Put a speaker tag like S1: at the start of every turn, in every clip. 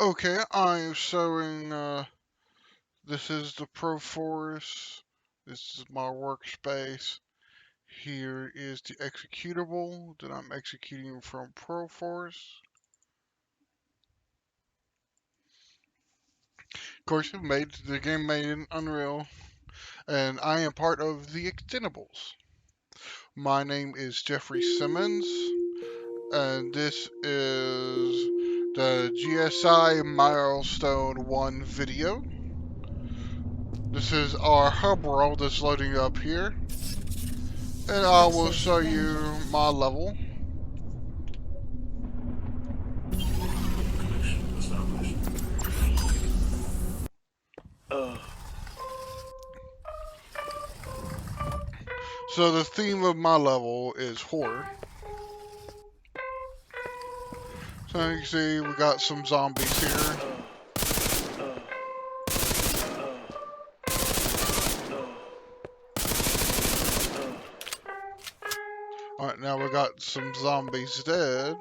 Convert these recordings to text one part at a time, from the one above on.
S1: Okay, I am showing, this is the ProForce. This is my workspace. Here is the executable that I'm executing from ProForce. Of course, the game made in Unreal, and I am part of the Extendables. My name is Jeffrey Simmons, and this is the GSI Milestone 1 video. This is our hub world that's loading up here. And I will show you my level.
S2: Connection established.
S1: So the theme of my level is horror. So you can see we got some zombies here. Alright, now we got some zombies dead.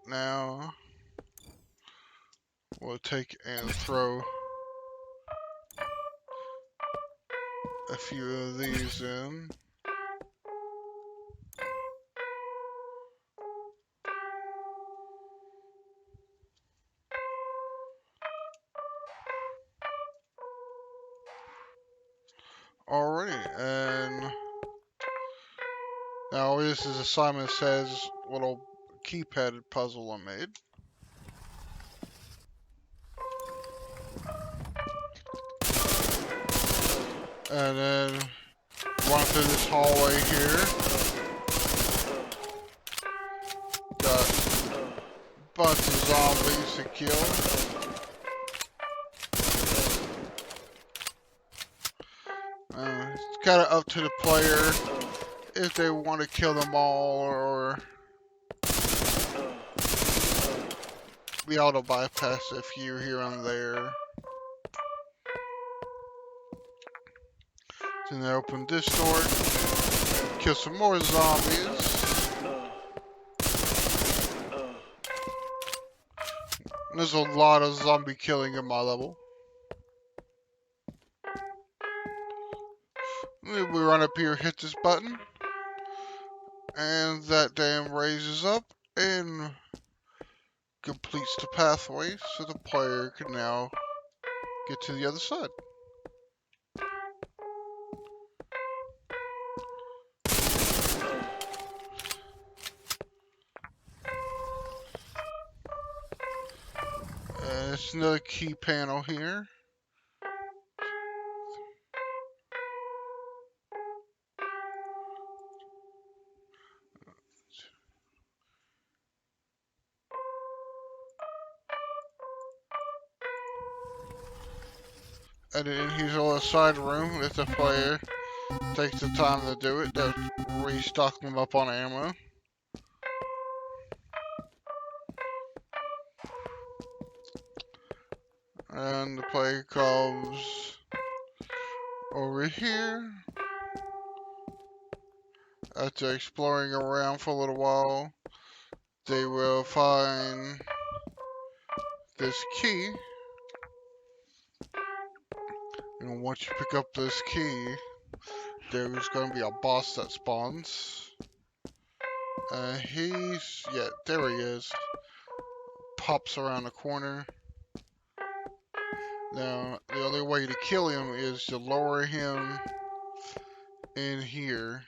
S1: Now we'll take and throw a few of these in. Alrighty, and now this is a Simon Says little keypad puzzle I made. And then run through this hallway here. Got a bunch of zombies to kill. It's kind of up to the player if they want to kill them all or be able to bypass a few here and there. Then they open this door, kill some more zombies. There's a lot of zombie killing in my level. We run up here, hit this button, and that dam raises up and completes the pathway so the player can now get to the other side. It's another key panel here. And then here's a little side room if the player takes the time to do it. They'll restock them up on ammo. And the player comes over here. After exploring around for a little while, they will find this key. And once you pick up this key, there's going to be a boss that spawns. Yeah, there he is. Pops around the corner. Now, the only way to kill him is to lower him in here.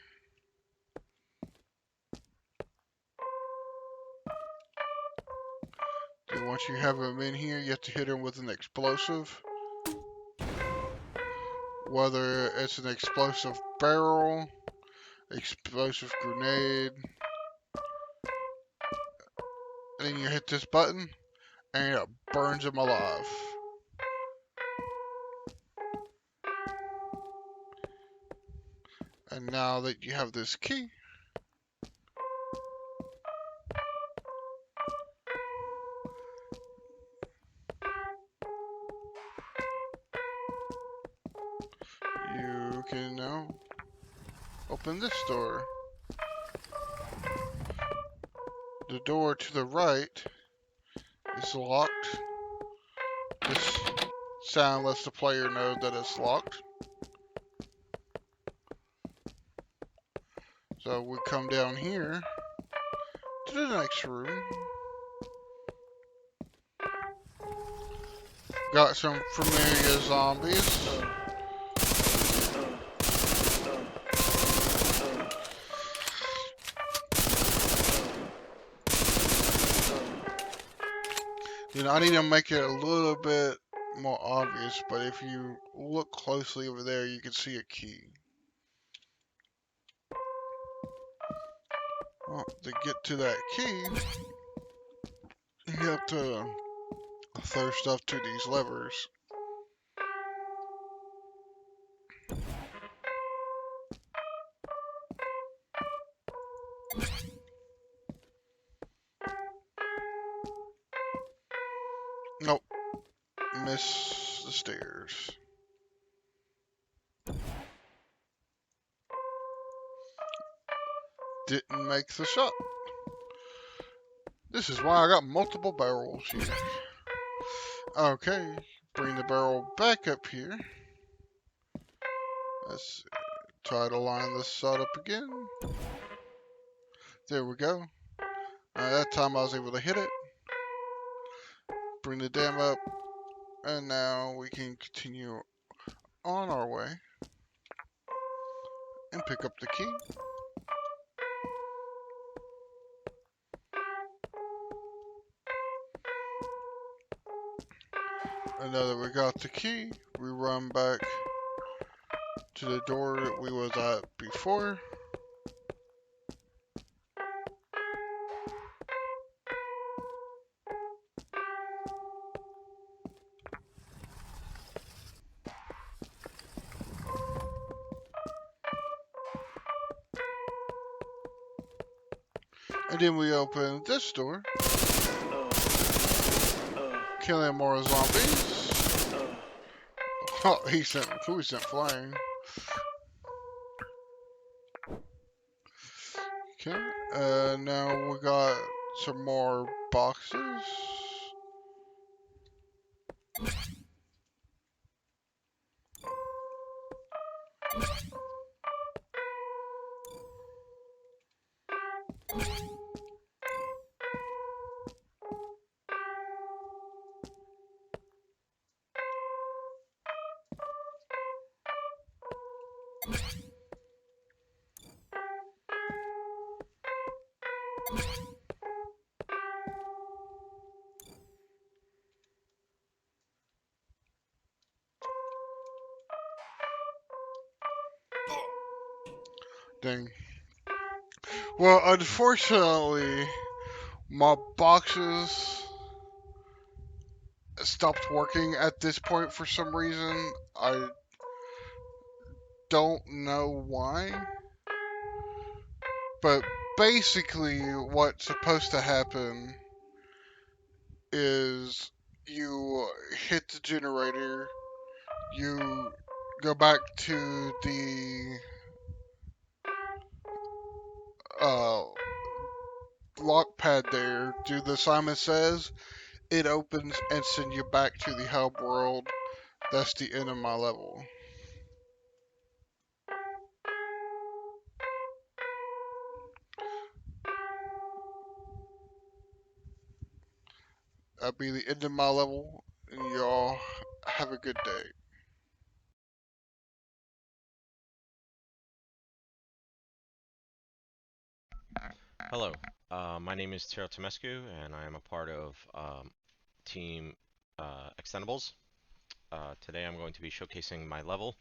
S1: And once you have him in here, you have to hit him with an explosive. Whether it's an explosive barrel, explosive grenade, and then you hit this button, and it burns him alive. And now that you have this key, you can now open this door. The door to the right is locked. This sound lets the player know that it's locked. So we come down here to the next room. Got some familiar zombies. You know, I need to make it a little bit more obvious, but if you look closely over there, you can see a key. Well, to get to that key, you have to throw stuff to these levers. Nope. Miss the stairs. Didn't make the shot. This is why I got multiple barrels here. Okay, bring the barrel back up here. Let's try to line this up again. There we go. That time I was able to hit it. Bring the dam up. And now we can continue on our way. And pick up the key. And now that we got the key, we run back to the door that we was at before. And then we open this door. Killing more zombies. Oh, he sent flying. Okay, now we got some more boxes. Dang. Well, unfortunately, my boxes stopped working at this point for some reason. I don't know why. But basically, what's supposed to happen is you hit the generator, you go back to the lock pad there, do the Simon Says, it opens and sends you back to the hub world. That's the end of my level. That'll be the end of my level, and y'all have a good day.
S2: Hello, my name is Tero Tomescu, and I am a part of Team Extendables. Today I'm going to be showcasing my level.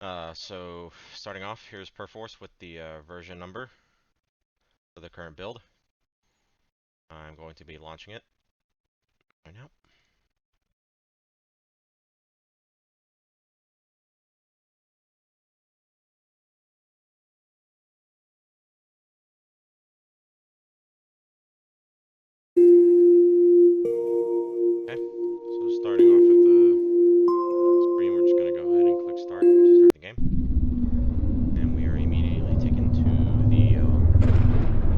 S2: So starting off, here's Perforce with the version number for the current build. I'm going to be launching it right now. Okay, so starting off at the screen, we're just going to go ahead and click start to start the game. And we are immediately taken to the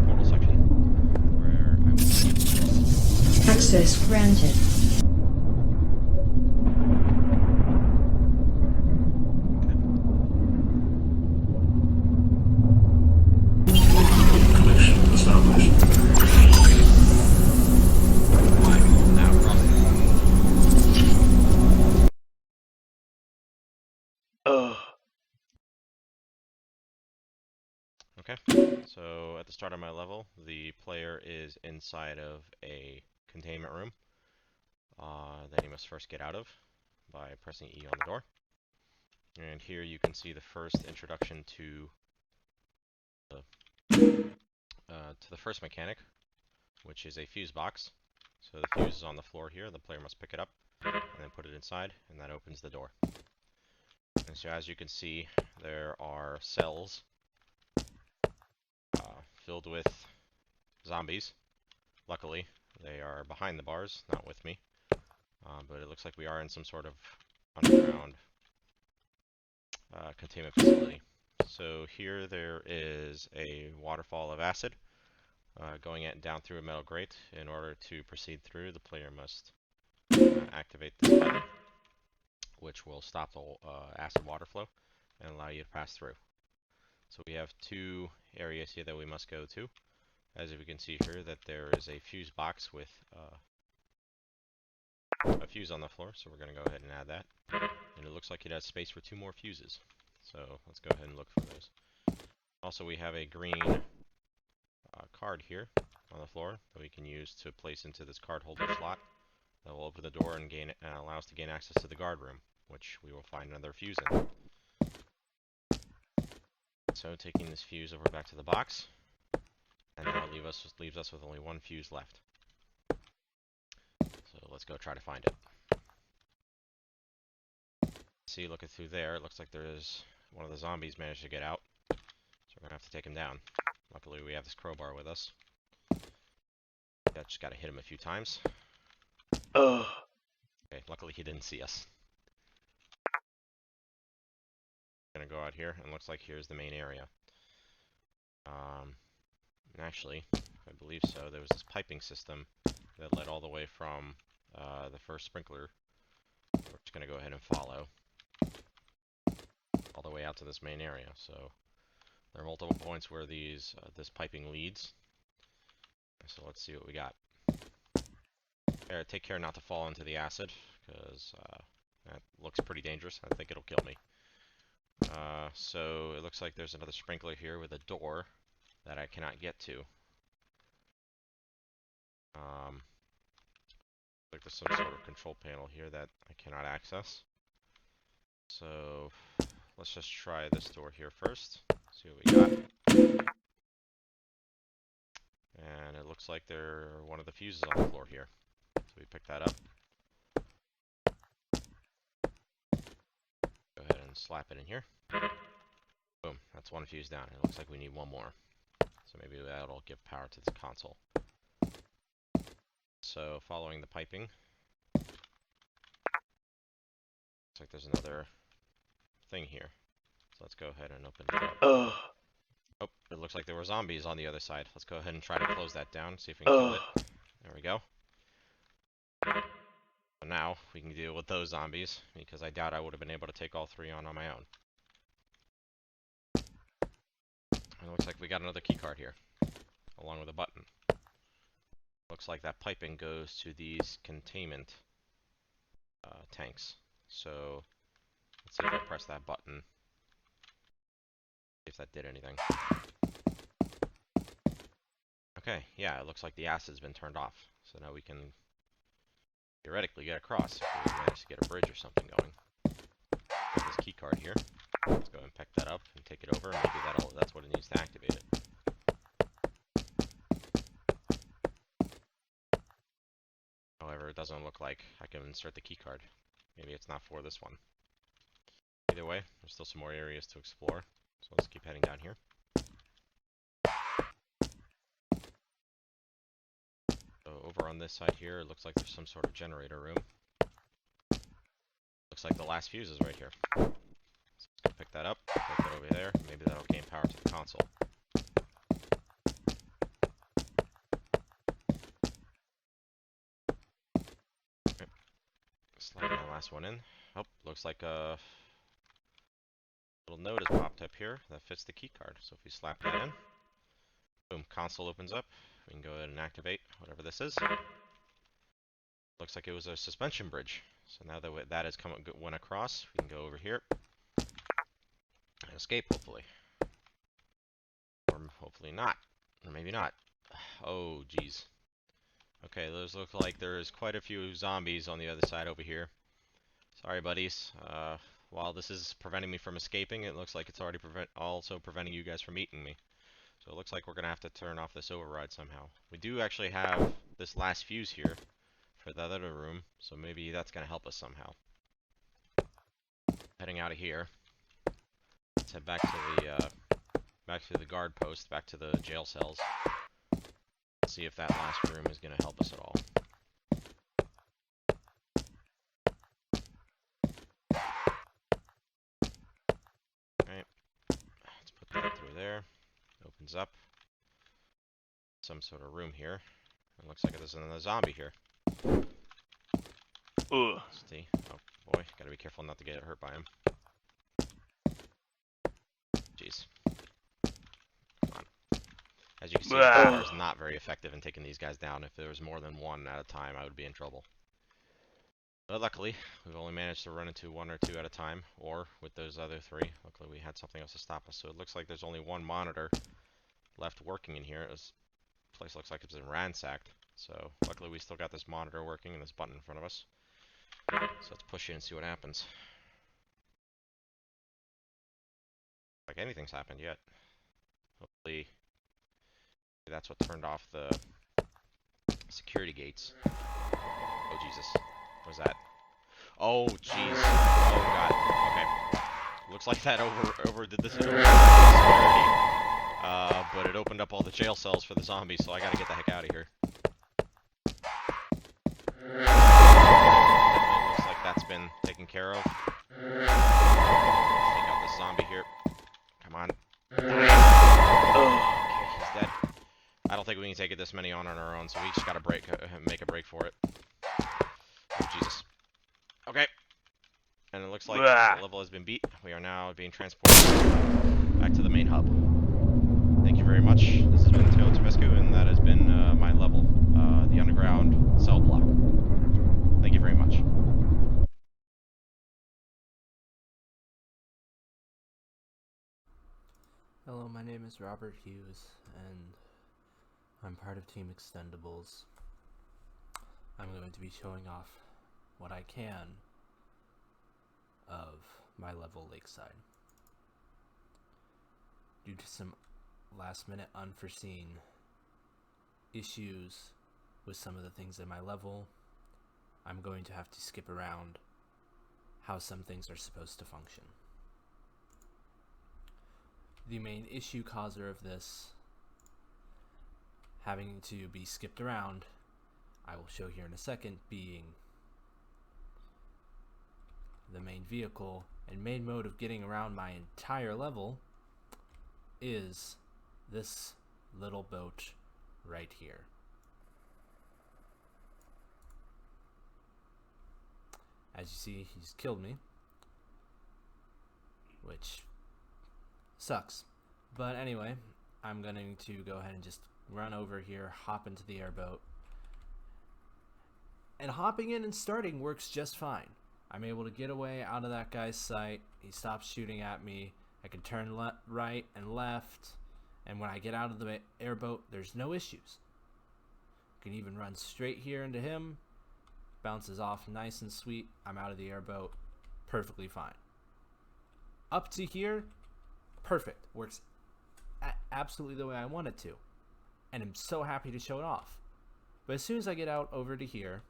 S2: portal section where I will
S3: Request granted.
S4: Connection established.
S2: Now cross. Okay, so at the start of my level, the player is inside of a containment room that he must first get out of by pressing E on the door. And here you can see the first introduction to the first mechanic, which is a fuse box. So the fuse is on the floor here. The player must pick it up and then put it inside, and that opens the door. And so as you can see, there are cells filled with zombies. Luckily, they are behind the bars, not with me. But it looks like we are in some sort of underground containment facility. So here there is a waterfall of acid going down through a metal grate. In order to proceed through, the player must activate this button, which will stop the acid water flow and allow you to pass through. So we have two areas here that we must go to. As you can see here, that there is a fuse box with a fuse on the floor, so we're going to go ahead and add that. And it looks like it has space for 2 more fuses. So let's go ahead and look for those. Also, we have a green card here on the floor that we can use to place into this card holder slot. That will open the door and allow us to gain access to the guard room, which we will find another fuse in. So taking this fuse over back to the box, and that leaves us with only 1 fuse left. So let's go try to find it. See, looking through there, it looks like one of the zombies managed to get out. So we're gonna have to take him down. Luckily, we have this crowbar with us. Yeah, just gotta hit him a few times. Okay, luckily he didn't see us. Gonna go out here, and looks like here's the main area. Actually, I believe so. There was this piping system that led all the way from the first sprinkler. We're just gonna go ahead and follow all the way out to this main area. So there are multiple points where this piping leads. So let's see what we got. Take care not to fall into the acid, because that looks pretty dangerous. I think it'll kill me. So it looks like there's another sprinkler here with a door that I cannot get to. Like there's some sort of control panel here that I cannot access. So let's just try this door here first. See what we got. And it looks like they're one of the fuses on the floor here. So we pick that up. Go ahead and slap it in here. Boom, that's 1 fuse down. It looks like we need 1 more. So maybe that'll give power to this console. So following the piping, looks like there's another thing here. So let's go ahead and open it up. Oh, it looks like there were zombies on the other side. Let's go ahead and try to close that down, see if we can kill it. There we go. So now we can deal with those zombies, because I doubt I would have been able to take all 3 on my own. And it looks like we got another key card here, along with a button. Looks like that piping goes to these containment tanks. So let's see if I press that button, if that did anything. Okay, yeah, it looks like the acid's been turned off. So now we can theoretically get across if we manage to get a bridge or something going. Got this key card here. Let's go and pick that up and take it over. Maybe that's what it needs to activate it. However, it doesn't look like I can insert the key card. Maybe it's not for this one. Either way, there's still some more areas to explore. So let's keep heading down here. So over on this side here, it looks like there's some sort of generator room. Looks like the last fuse is right here. So let's pick that up, take it over there. Maybe that'll gain power to the console. last one in. Oh, looks like a little note has popped up here that fits the key card. So if we slap that in, boom, console opens up. We can go ahead and activate whatever this is. Looks like it was a suspension bridge. So now that that has went across, we can go over here and escape, hopefully. Or hopefully not. Or maybe not. Oh, jeez. Okay, those look like there's quite a few zombies on the other side over here. Sorry, buddies. While this is preventing me from escaping, it looks like it's already also preventing you guys from eating me. So it looks like we're going to have to turn off this override somehow. We do actually have this last fuse here for the other room, so maybe that's going to help us somehow. Heading out of here. Let's head back to the guard post, back to the jail cells. See if that last room is going to help us at all. Alright, let's put that through there. Opens up. Some sort of room here. It looks like there's another zombie here.
S3: Ugh.
S2: See? Oh boy, gotta be careful not to get hurt by him. Jeez. Come on. As you can see, the power is not very effective in taking these guys down. If there was more than one at a time, I would be in trouble. But luckily, we've only managed to run into one or two at a time, or with those other three. Luckily, we had something else to stop us. So it looks like there's only one monitor left working in here. This place looks like it's been ransacked. So luckily, we still got this monitor working and this button in front of us. So let's push in and see what happens. Like anything's happened yet. Hopefully that's what turned off the security gates. Oh Jesus. What was that? Oh jeez. Oh god. Okay. Looks like that overdid the security. But it opened up all the jail cells for the zombies, so I gotta get the heck out of here. Definitely looks like that's been taken care of. Let's take out this zombie here. Come on. Okay, he's dead. I don't think we can take it this many on our own, so we just gotta make a break for it. Oh, Jesus. Okay. And it looks like the level has been beat. We are now being transported back to the main hub. Thank you very much. This has been Tail Tabasco, and that has been my level, the underground cell block. Thank you very much.
S4: Hello, my name is Robert Hughes, and I'm part of Team Extendables. I'm going to be showing off what I can of my level Lakeside. Due to some last-minute unforeseen issues with some of the things in my level, I'm going to have to skip around how some things are supposed to function. The main issue causer of this having to be skipped around, I will show here in a second, being the main vehicle and main mode of getting around my entire level is this little boat right here. As you see, he's killed me, which sucks. But anyway, I'm going to go ahead and just run over here, hop into the airboat. And hopping in and starting works just fine. I'm able to get away out of that guy's sight. He stops shooting at me. I can turn right and left. And when I get out of the airboat, there's no issues. I can even run straight here into him. Bounces off nice and sweet. I'm out of the airboat. Perfectly fine. Up to here, perfect. Works absolutely the way I want it to. And I'm so happy to show it off. But as soon as I get out over to here,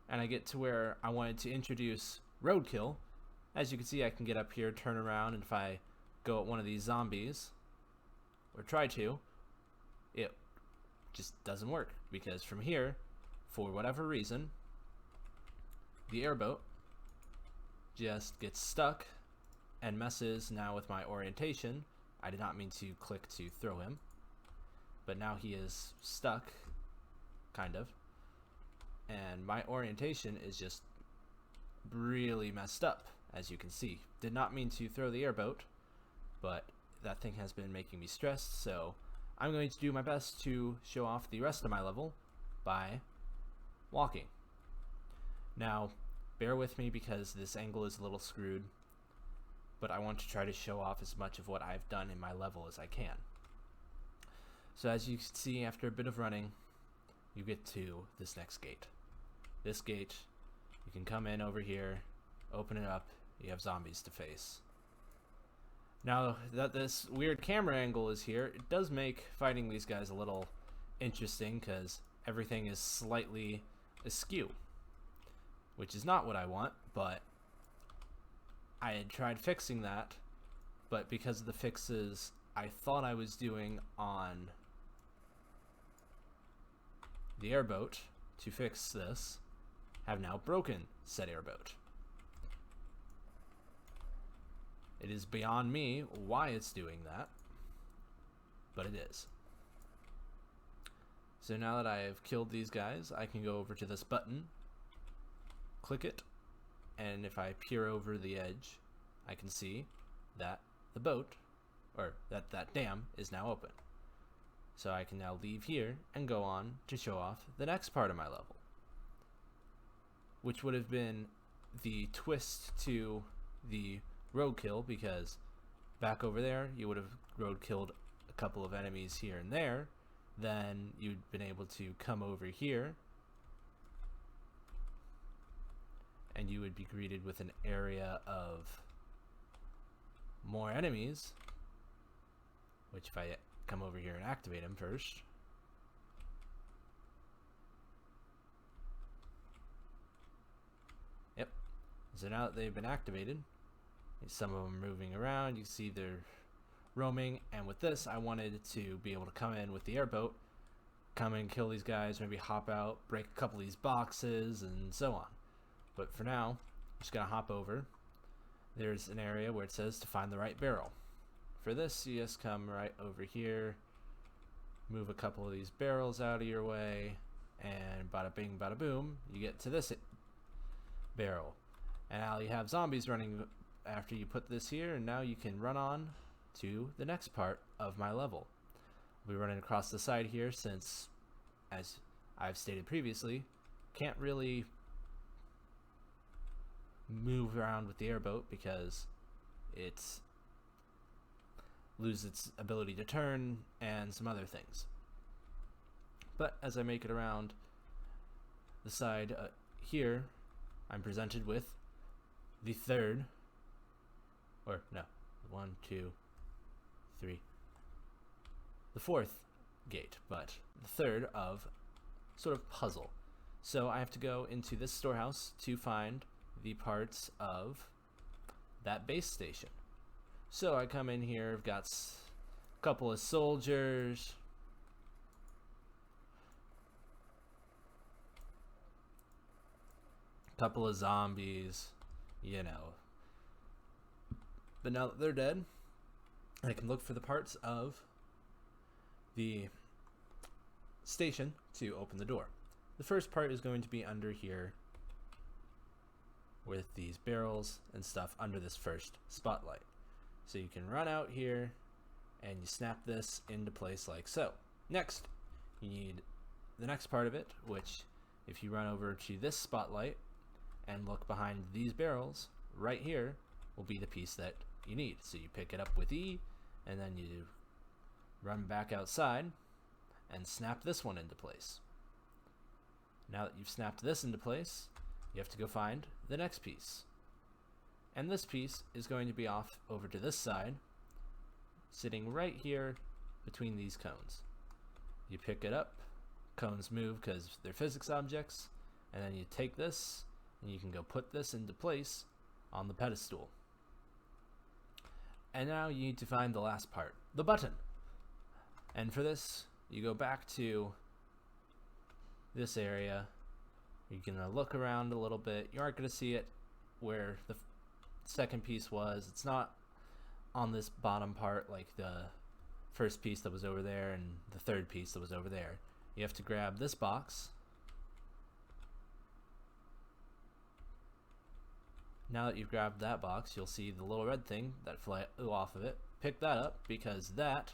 S4: and I get to where I wanted to introduce Roadkill, as you can see, I can get up here, turn around, and if I go at one of these zombies, or try to, it just doesn't work. Because from here, for whatever reason, the airboat just gets stuck and messes now with my orientation. I did not mean to click to throw him, but now he is stuck, kind of, and my orientation is just really messed up, as you can see. Did not mean to throw the airboat, but that thing has been making me stressed, so I'm going to do my best to show off the rest of my level by walking. Now, bear with me because this angle is a little screwed, but I want to try to show off as much of what I've done in my level as I can. So as you can see, after a bit of running, you get to this next gate. This gate, you can come in over here, open it up, you have zombies to face. Now that this weird camera angle is here, it does make fighting these guys a little interesting because everything is slightly askew, which is not what I want, but I had tried fixing that, but because of the fixes I thought I was doing on the airboat to fix this, have now broken said airboat. It is beyond me why it's doing that, but it is. So now that I have killed these guys, I can go over to this button, click it, and if I peer over the edge, I can see that the boat, or that dam, is now open. So I can now leave here and go on to show off the next part of my level, which would have been the twist to the roadkill, because back over there you would have roadkilled a couple of enemies here and there. Then you'd been able to come over here and you would be greeted with an area of more enemies, which if I come over here and activate them first, yep, so now that they've been activated, some of them are moving around, you can see they're roaming, and with this I wanted to be able to come in with the airboat, come and kill these guys, maybe hop out, break a couple of these boxes, and so on. But for now, I'm just gonna hop over. There's an area where it says to find the right barrel. For this, you just come right over here, move a couple of these barrels out of your way, and bada bing bada boom, you get to this barrel. And now you have zombies running after you put this here, and now you can run on to the next part of my level. We'll be running across the side here since, as I've stated previously, can't really move around with the airboat because it's loses its ability to turn and some other things. But as I make it around the side here, I'm presented with the third, or no, 1, 2, 3, the fourth gate, but the third of sort of puzzle. So I have to go into this storehouse to find the parts of that base station. So I come in here, I've got a couple of soldiers, a couple of zombies, you know. But now that they're dead, I can look for the parts of the station to open the door. The first part is going to be under here with these barrels and stuff under this first spotlight. So you can run out here and you snap this into place like so. Next, you need the next part of it, which if you run over to this spotlight and look behind these barrels, right here will be the piece that you need. So you pick it up with E and then you run back outside and snap this one into place. Now that you've snapped this into place, you have to go find the next piece. And this piece is going to be off over to this side, sitting right here between these cones. You pick it up, cones move because they're physics objects, and then you take this and you can go put this into place on the pedestal. And now you need to find the last part, the button. And for this, you go back to this area. You're gonna look around a little bit. You aren't gonna see it where the second piece was. It's not on this bottom part like the first piece that was over there and the third piece that was over there. You have to grab this box Now that you've grabbed that box, you'll see the little red thing that flew off of it. Pick that up because that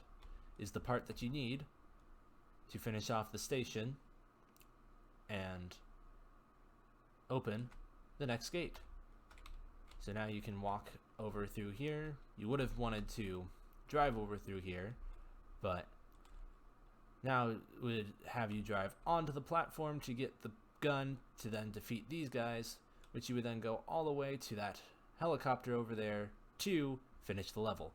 S4: is the part that you need to finish off the station and open the next gate. So now you can walk over through here. You would have wanted to drive over through here, but now it would have you drive onto the platform to get the gun to then defeat these guys, which you would then go all the way to that helicopter over there to finish the level.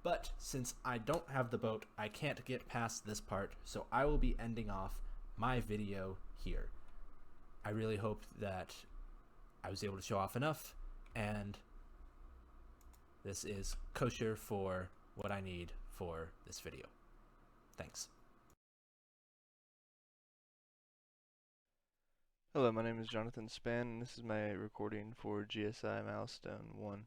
S4: But since I don't have the boat, I can't get past this part, so I will be ending off my video here. I really hope that I was able to show off enough, and this is kosher for what I need for this video. Thanks.
S3: Hello, my name is Jonathan Span, and this is my recording for GSI Milestone 1.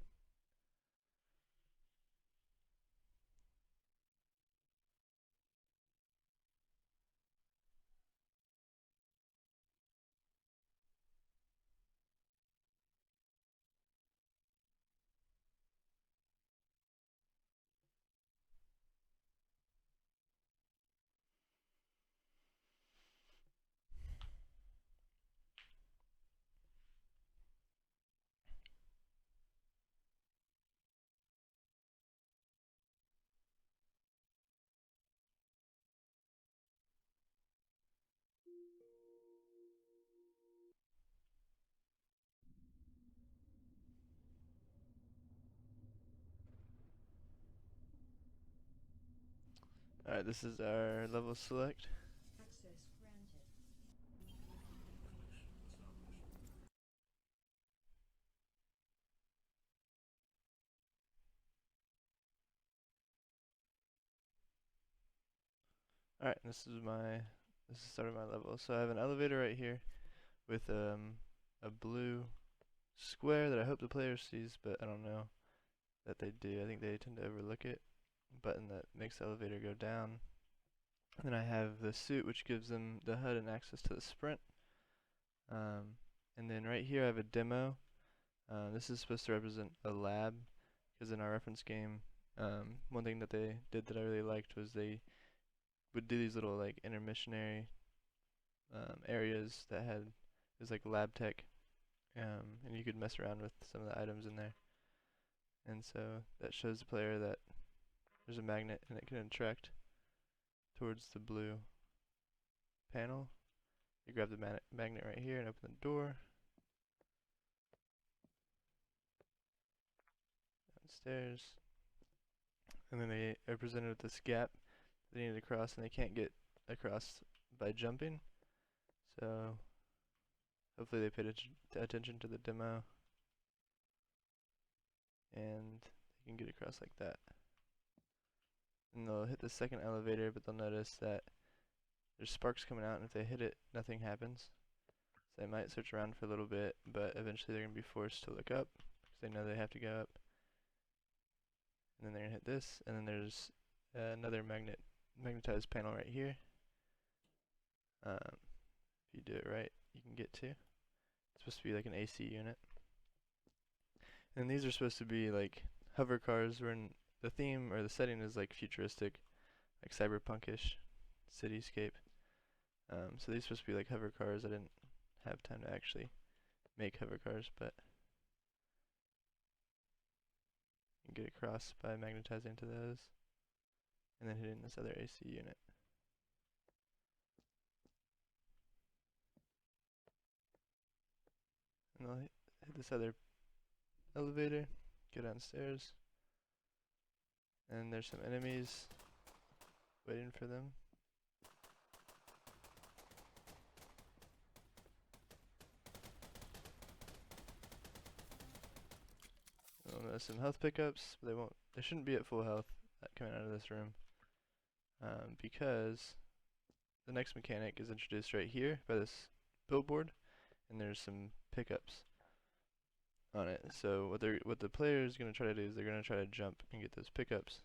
S3: Alright, this is our level select.
S5: Access granted.
S3: Alright, this is the start of my level. So I have an elevator right here with a blue square that I hope the player sees, but I don't know that they do. I think they tend to overlook it. Button that makes the elevator go down. And then I have the suit, which gives them the HUD and access to the sprint. And then right here I have a demo. This is supposed to represent a lab, because in our reference game, one thing that they did that I really liked was they would do these little like intermissionary areas that had, it was like lab tech, and you could mess around with some of the items in there. And so that shows the player that there's a magnet and it can attract towards the blue panel. You grab the magnet right here and open the door. Downstairs. And then they are presented with this gap they need to cross, and they can't get across by jumping. So hopefully they paid attention to the demo and they can get across like that. And they'll hit the second elevator, but they'll notice that there's sparks coming out, and if they hit it, nothing happens. So they might search around for a little bit, but eventually they're going to be forced to look up because they know they have to go up. And then they're going to hit this, and then there's another magnetized panel right here. If you do it right, you can get to. It's supposed to be like an AC unit. And these are supposed to be like hover cars, where in the theme or the setting is like futuristic, like cyberpunkish cityscape. So these are supposed to be like hover cars. I didn't have time to actually make hover cars, but you can get across by magnetizing to those and then hitting this other AC unit. And I'll hit this other elevator, go downstairs, and there's some enemies waiting for them. There's some health pickups, but they shouldn't be at full health coming out of this room, because the next mechanic is introduced right here by this billboard, and there's some pickups on it. So what the player is going to try to do is they're going to try to jump and get those pickups,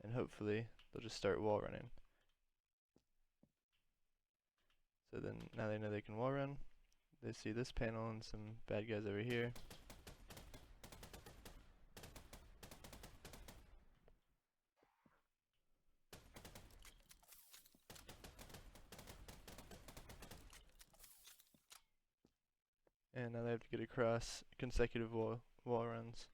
S3: and hopefully they'll just start wall running. So then now they know they can wall run. They see this panel and some bad guys over here. And now they have to get across consecutive wall runs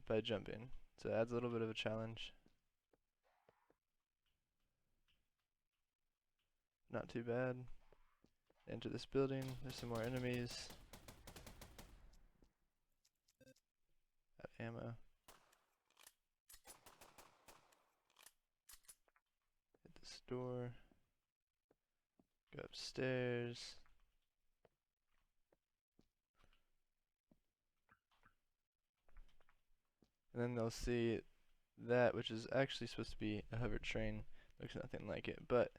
S3: by jumping. So it adds a little bit of a challenge. Not too bad. Enter this building. There's some more enemies. Got ammo. Hit this door. Go upstairs. And then they'll see that, which is actually supposed to be a hover train. Looks nothing like it, but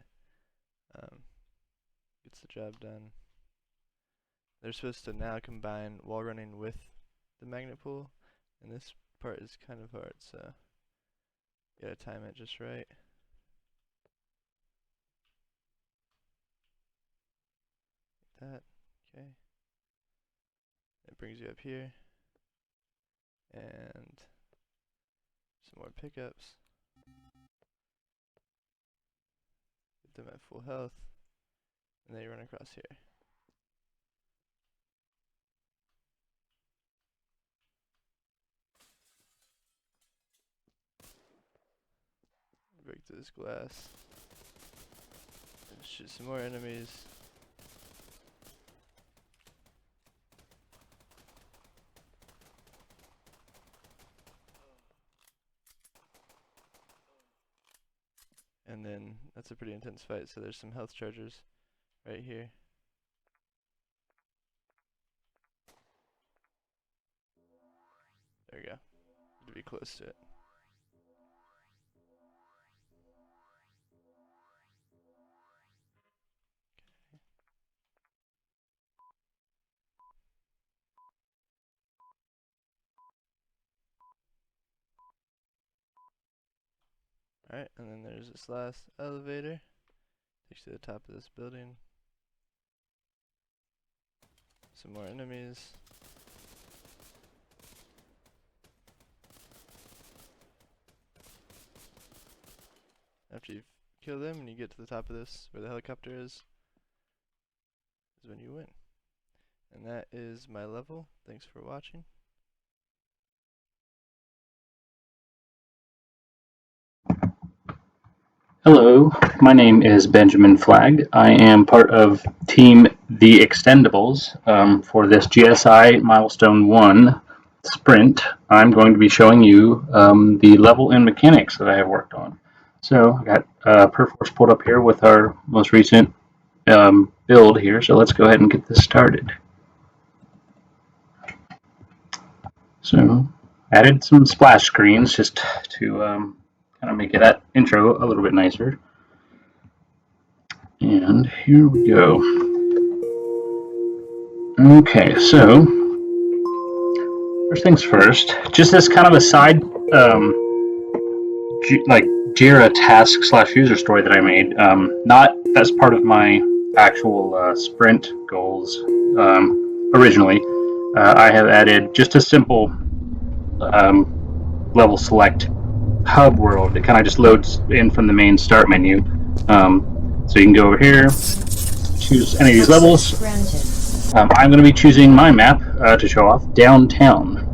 S3: gets the job done. They're supposed to now combine wall running with the magnet pull, and this part is kind of hard, so you gotta time it just right. Like that, okay. It brings you up here, and some more pickups. Get them at full health, and then you run across here. Break through this glass. And shoot some more enemies. And then that's a pretty intense fight, so there's some health chargers right here. There we go. Need to be close to it. Alright, and then there's this last elevator. Takes you to the top of this building. Some more enemies. After you kill them and you get to the top of this, where the helicopter is when you win. And that is my level. Thanks for watching.
S6: Hello, my name is Benjamin Flagg. I am part of Team The Extendables for this GSI Milestone 1 sprint. I'm going to be showing you the level and mechanics that I have worked on. So I got Perforce pulled up here with our most recent build here, so let's go ahead and get this started. So added some splash screens just to kind of make that intro a little bit nicer. And here we go. Okay, so first things first, just as kind of a side like Jira task / user story that I made, not as part of my actual sprint goals originally. I have added just a simple level select hub world. It kind of just loads in from the main start menu. So you can go over here, choose any of these levels. I'm going to be choosing my map to show off, Downtown.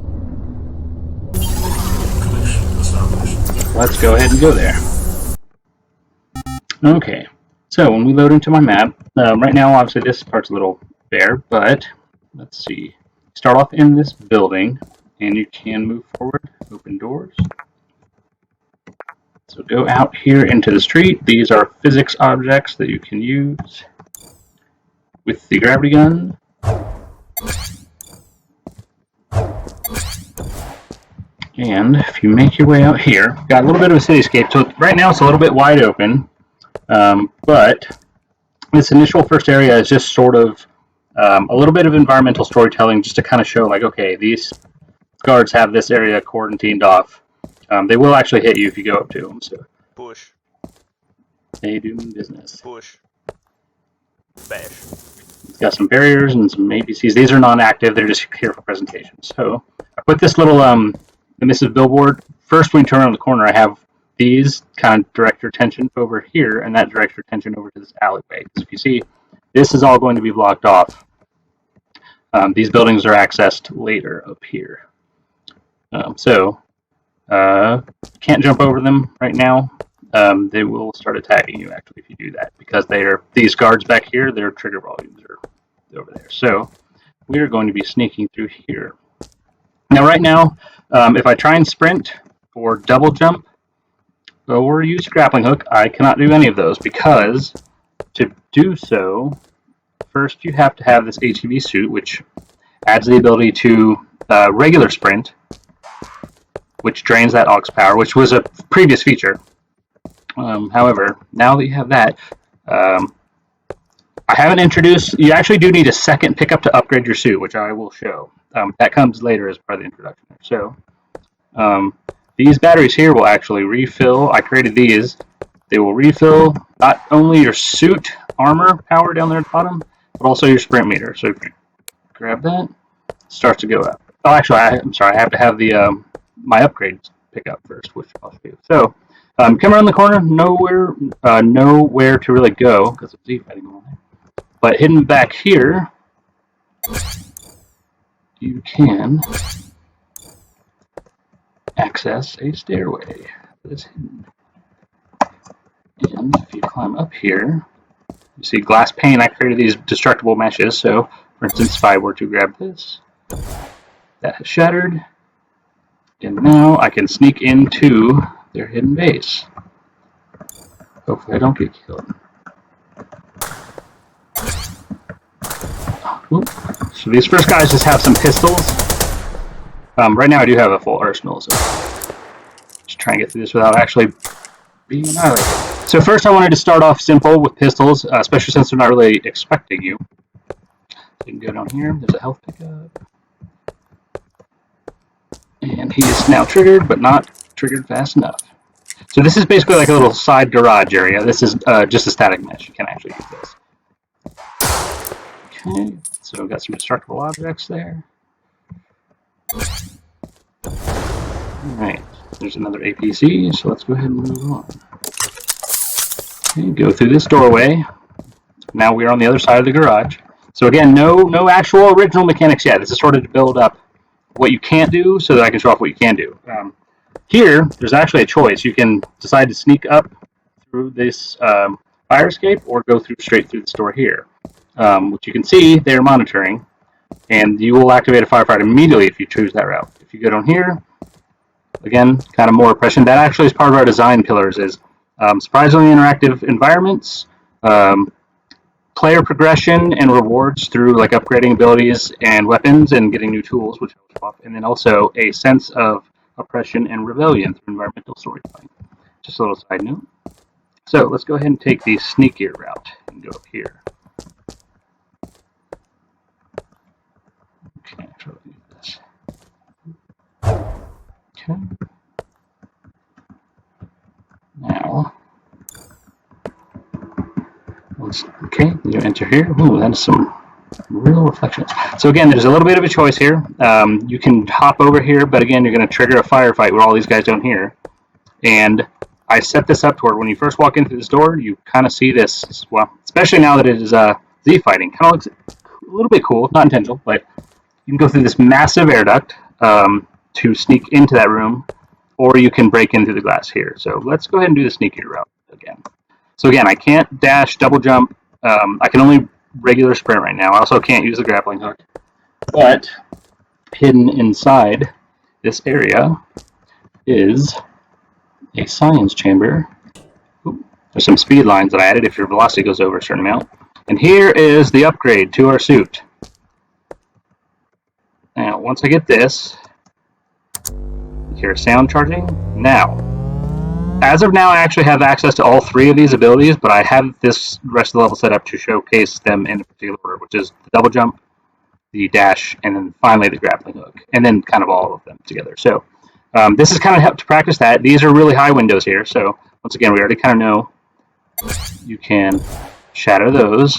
S6: Let's go ahead and go there. Okay, so when we load into my map, right now obviously this part's a little bare, but let's see. Start off in this building, and you can move forward, open doors. So go out here into the street. These are physics objects that you can use with the gravity gun. And if you make your way out here, got a little bit of a cityscape. So right now it's a little bit wide open, but this initial first area is just sort of a little bit of environmental storytelling, just to kind of show, like, okay, these guards have this area quarantined off. They will actually hit you if you go up to them. So
S7: Push.
S6: They do business.
S7: Push. Bash.
S6: It's got some barriers and some ABCs. These are non-active. They're just here for presentation. So I put this little the Mrs. Billboard. First, when you turn around the corner, I have these kind of direct your attention over here, and that directs your attention over to this alleyway. So if you see, this is all going to be blocked off. These buildings are accessed later up here. Can't jump over them right now. They will start attacking you actually if you do that, because these guards back here, their trigger volumes are over there. So we are going to be sneaking through here. Now right now, if I try and sprint or double jump or use grappling hook, I cannot do any of those, because to do so, first you have to have this ATV suit, which adds the ability to regular sprint, which drains that aux power, which was a previous feature. However, now that you have that, I haven't introduced, you actually do need a second pickup to upgrade your suit, which I will show. That comes later as part of the introduction. So, these batteries here will actually refill. I created these. They will refill not only your suit armor power down there at the bottom, but also your sprint meter. So if you grab that, it starts to go up. Oh, actually, I'm sorry, I have to have the my upgrades pick up first, which I'll show you. So, come around the corner, nowhere to really go, because of Z fighting going on there. But hidden back here, you can access a stairway that is hidden. And if you climb up here, you see glass pane. I created these destructible meshes. So, for instance, if I were to grab this, that has shattered. And now I can sneak into their hidden base. Hopefully I don't get killed. Oop. So these first guys just have some pistols. Right now I do have a full arsenal, so just try and get through this without actually being annihilated. So first I wanted to start off simple with pistols, especially since they're not really expecting you. So you can go down here, there's a health pickup. And he is now triggered, but not triggered fast enough. So this is basically like a little side garage area. This is just a static mesh. You can't actually use this. Okay, so we've got some destructible objects there. Alright, there's another APC, so let's go ahead and move on. Okay, go through this doorway. Now we're on the other side of the garage. So again, no actual original mechanics yet. This is sort of to build up what you can't do so that I can show off what you can do. Here, there's actually a choice. You can decide to sneak up through this fire escape or go straight through this door here. Which you can see they're monitoring, and you will activate a firefight immediately if you choose that route. If you go down here, again, kind of more oppression. That actually is part of our design pillars, is surprisingly interactive environments, player progression and rewards through like upgrading abilities and weapons and getting new tools, which helps off, and then also a sense of oppression and rebellion through environmental storytelling. Just a little side note. So let's go ahead and take the sneakier route and go up here. Okay, try to do this. Okay. Now, okay, you enter here. Ooh, that's some real reflections. So again, there's a little bit of a choice here. You can hop over here, but again, you're going to trigger a firefight with all these guys down here. And I set this up to where when you first walk into this door, you kind of see this, well, especially now that it is Z fighting. Kind of looks a little bit cool, not intentional, but you can go through this massive air duct to sneak into that room, or you can break in through the glass here. So let's go ahead and do the sneaky route again. So again, I can't dash, double jump. I can only regular sprint right now. I also can't use the grappling hook. But hidden inside this area is a science chamber. Ooh, there's some speed lines that I added if your velocity goes over a certain amount. And here is the upgrade to our suit. Now, once I get this, here's sound charging. Now, as of now, I actually have access to all three of these abilities, but I have this rest of the level set up to showcase them in a particular order, which is the double jump, the dash, and then finally the grappling hook, and then kind of all of them together. So this is kind of help to practice that. These are really high windows here, so once again, we already kind of know you can shatter those.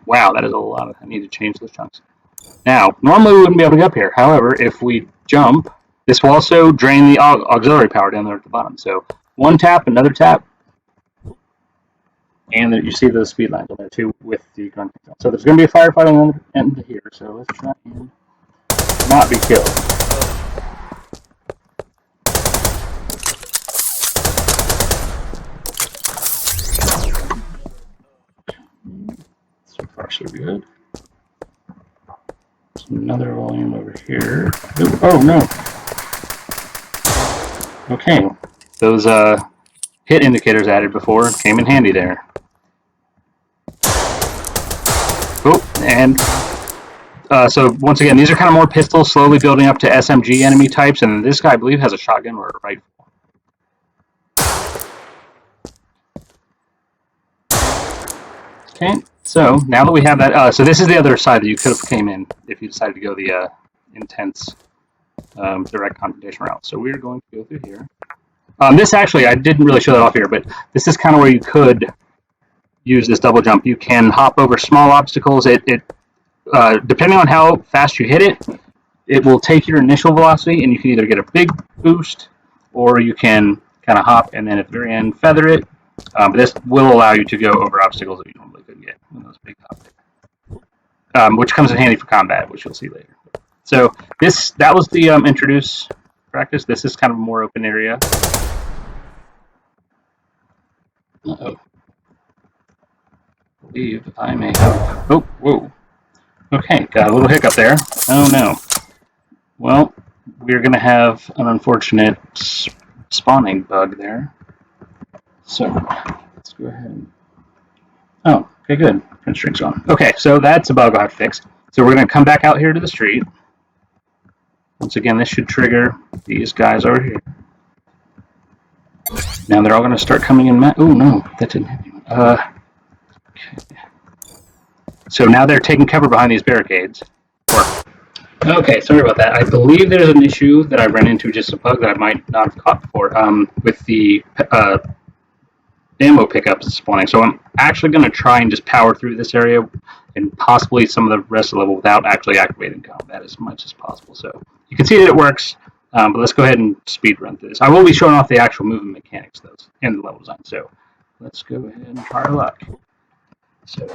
S6: Wow, that is a lot. I need to change those chunks. Now, normally we wouldn't be able to get up here. However, if we jump, this will also drain the auxiliary power down there at the bottom. So one tap, another tap, and you see those speed lines on there too with the grunt. So there's going to be a firefight on the other end here. So let's try and not be killed. So far, so good. There's another volume over here. Ooh, oh no. Okay, those hit indicators added before came in handy there. Oh, and so once again, these are kind of more pistols, slowly building up to SMG enemy types, and this guy, I believe, has a shotgun or a rifle. Okay, so now that we have that, so this is the other side that you could have came in if you decided to go the intense direct confrontation route. So we're going to go through here. This actually, I didn't really show that off here, but this is kind of where you could use this double jump. You can hop over small obstacles. Depending on how fast you hit it, it will take your initial velocity, and you can either get a big boost, or you can kind of hop and then at the very end feather it. But this will allow you to go over obstacles that you normally couldn't get in those big hops. Which comes in handy for combat, which you'll see later. So that was the introduce practice. This is kind of a more open area. Uh-oh. I believe I may have... Oh, whoa. Okay, got a little hiccup there. Oh no. Well, we're going to have an unfortunate spawning bug there. So, let's go ahead. Oh, okay, good. Print string's on. Okay, so that's a bug I'll have to fix. So we're going to come back out here to the street. Once again, this should trigger these guys over here. Now they're all going to start coming in. Oh no, that didn't hit me. Okay. So now they're taking cover behind these barricades. Okay, sorry about that. I believe there's an issue that I ran into, just a bug that I might not have caught before, with the ammo pickups spawning. So I'm actually going to try and just power through this area and possibly some of the rest of the level without actually activating combat as much as possible. So you can see that it works, but let's go ahead and speed run through this. I will be showing off the actual movement mechanics, though, and the level design. So let's go ahead and try our luck. So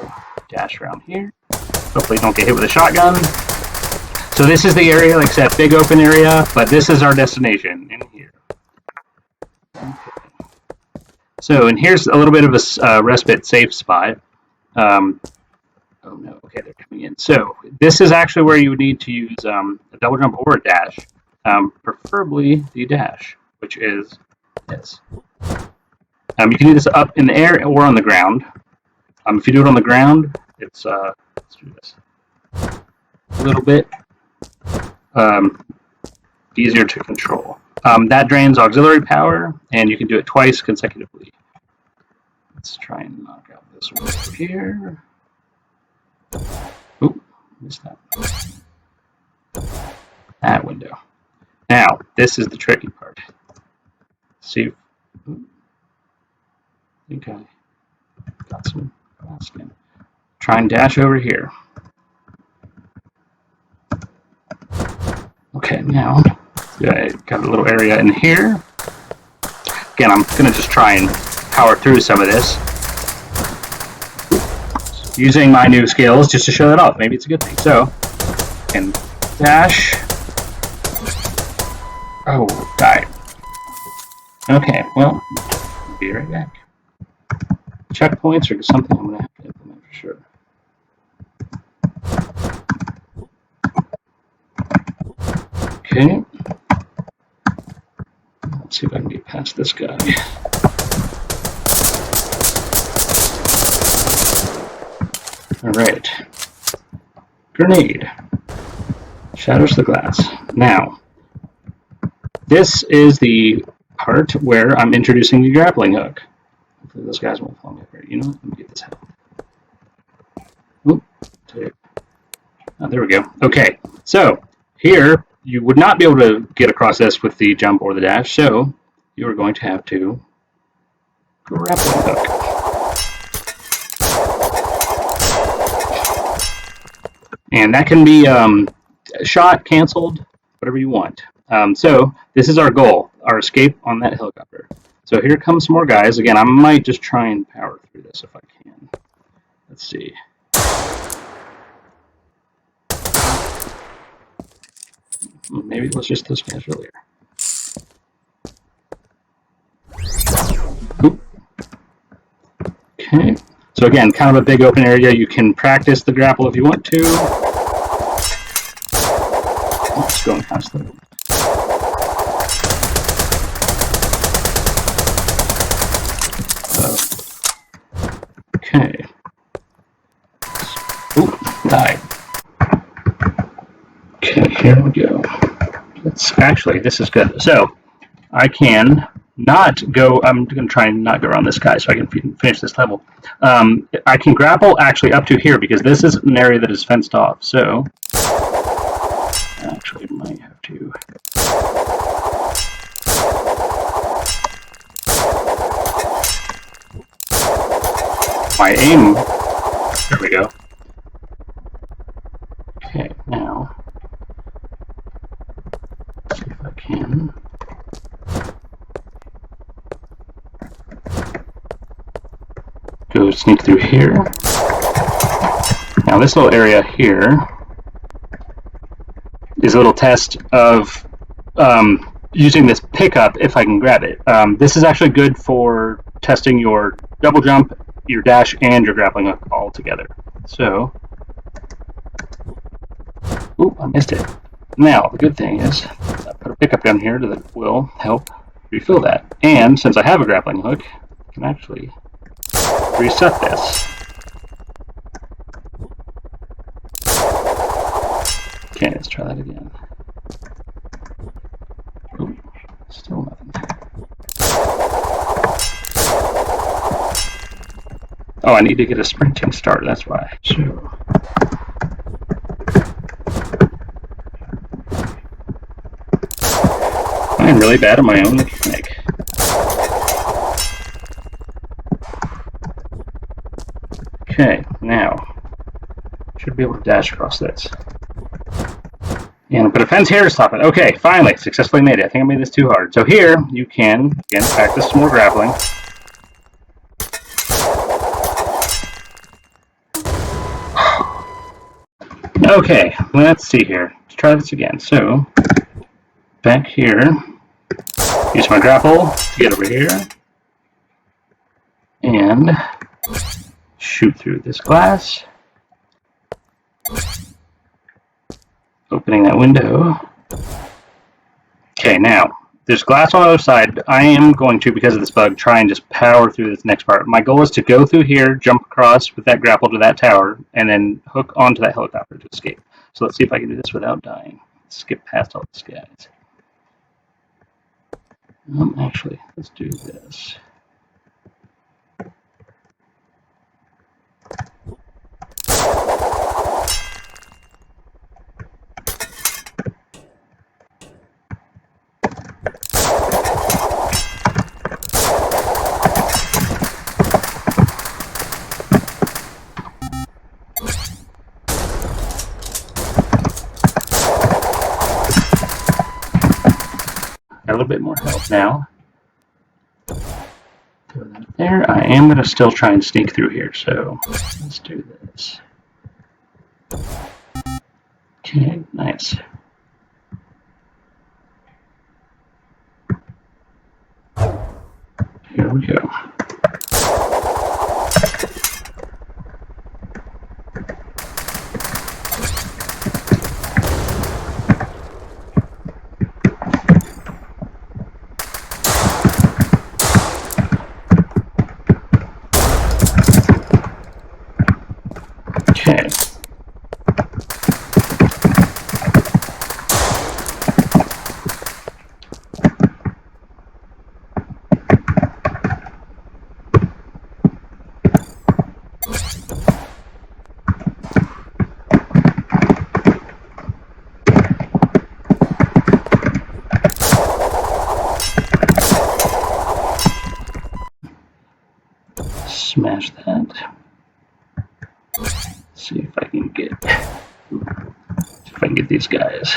S6: dash around here. Hopefully don't get hit with a shotgun. So this is the area, like I said, big open area, but this is our destination in here. Okay. So, and here's a little bit of a respite safe spot. Oh no, okay, they're coming in. So this is actually where you would need to use a double jump or a dash, preferably the dash, which is this. You can do this up in the air or on the ground. If you do it on the ground, it's let's do this a little bit easier to control. That drains auxiliary power, and you can do it twice consecutively. Let's try and knock out this one over here. Oop, missed that. That window. Now, this is the tricky part. See, I think I got some glass skin. Try and dash over here. Okay, now I got a little area in here. Again, I'm going to just try and power through some of this. Using my new skills just to show that off. Maybe it's a good thing. So, and dash. Oh, die. Okay, well, I'll be right back. Checkpoints or something I'm going to have to implement for sure. Okay. Let's see if I can get past this guy. Alright. Grenade. Shatters the glass. Now, this is the part where I'm introducing the grappling hook. Hopefully those guys won't follow me over. You know what? Let me get this help. Oop. Oh, there we go. Okay. So, here, you would not be able to get across this with the jump or the dash, so you are going to have to grappling hook. And that can be shot, canceled, whatever you want. So this is our goal, our escape on that helicopter. So here comes some more guys. Again, I might just try and power through this if I can. Let's see. Maybe it was just those guys earlier. Oop. Okay. So again, kind of a big open area. You can practice the grapple if you want to. Oh, it's going kind of slow. Okay. Oop, died. Okay, here we go. Let's actually, this is good. So I can not go, I'm going to try and not go around this guy so I can finish this level. I can grapple actually up to here because this is an area that is fenced off. So actually might have to. My aim, there we go. Okay, now, see if I can. Go sneak through here. Now this little area here is a little test of using this pickup if I can grab it. This is actually good for testing your double jump, your dash, and your grappling hook all together. So, oop, I missed it. Now, the good thing is, I put a pickup down here that will help refill that. And since I have a grappling hook, I can actually reset this. Okay, let's try that again. Oop, still nothing. Oh, I need to get a sprinting start, that's why. So, I'm really bad at my own mechanic. Okay, now, should be able to dash across this. And I'll put a fence here to stop it. Okay, finally, successfully made it. I think I made this too hard. So here, you can, again, practice some more grappling. Okay, let's see here. Let's try this again. So, back here, use my grapple to get over here, and shoot through this glass, opening that window. Okay, now, there's glass on the other side. I am going to, because of this bug, try and just power through this next part. My goal is to go through here, jump across with that grapple to that tower, and then hook onto that helicopter to escape. So let's see if I can do this without dying. Skip past all these guys. Actually, let's do this. A little bit more health now. Throw that there. I am going to still try and sneak through here, so let's do this. Okay, nice. Here we go. Okay. Smash that. See if I can get. can get these guys.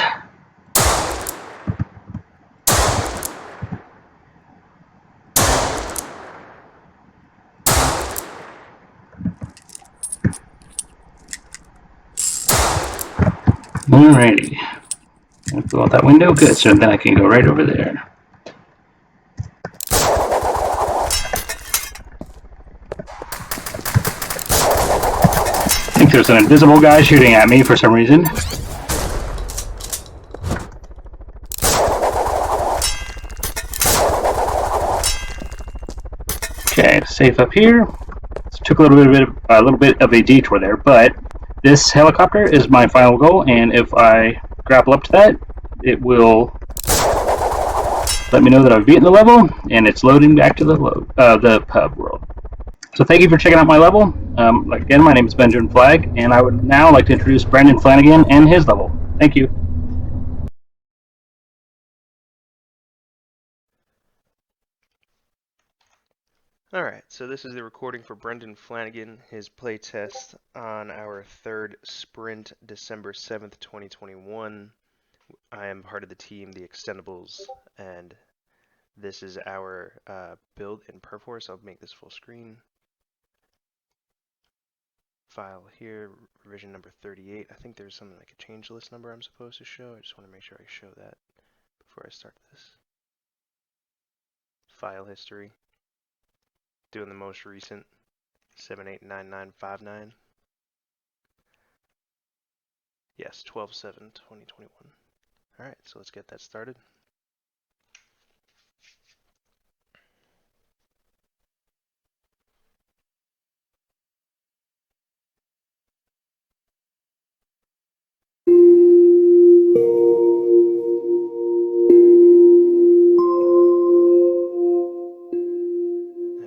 S6: Alrighty. Go out that window. Good. So then I can go right over there. I think there's an invisible guy shooting at me for some reason. Okay, safe up here. Took a little bit of a detour there, but this helicopter is my final goal, and if I grapple up to that, it will let me know that I've beaten the level, and it's loading back to the pub world. So thank you for checking out my level. Again, my name is Benjamin Flagg, and I would now like to introduce Brandon Flanagan and his level. Thank you.
S7: Alright, so this is the recording for Brendan Flanagan, his playtest on our third sprint, December 7th, 2021. I am part of the team, the Extendables, and this is our build in Perforce. I'll make this full screen. File here, revision number 38. I think there's something like a change list number I'm supposed to show. I just want to make sure I show that before I start this. File history. Doing the most recent 789959. Yes, 12/7/2021. Alright, so let's get that started.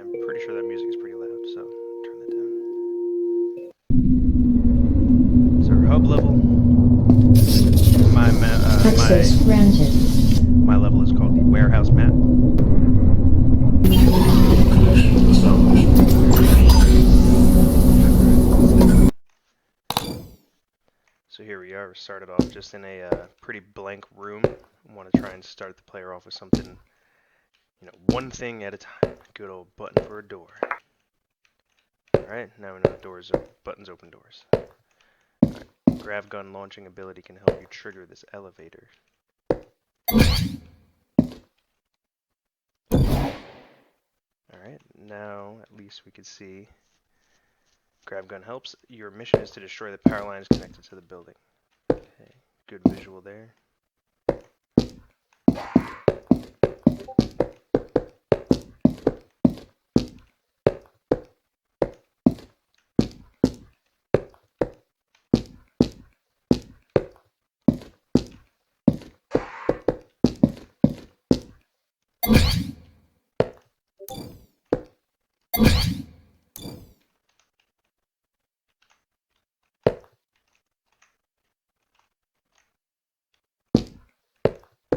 S7: I'm pretty sure that music is pretty loud, so turn that down. It's our hub level.
S5: Access granted.
S7: My level is called the warehouse map. So here we are. We started off just in a pretty blank room. I want to try and start the player off with something, one thing at a time. Good old button for a door. Alright, now we know buttons open doors. Right. Grav gun launching ability can help you trigger this elevator. Alright, now at least we can see. Grav gun helps. Your mission is to destroy the power lines connected to the building. Okay, good visual there.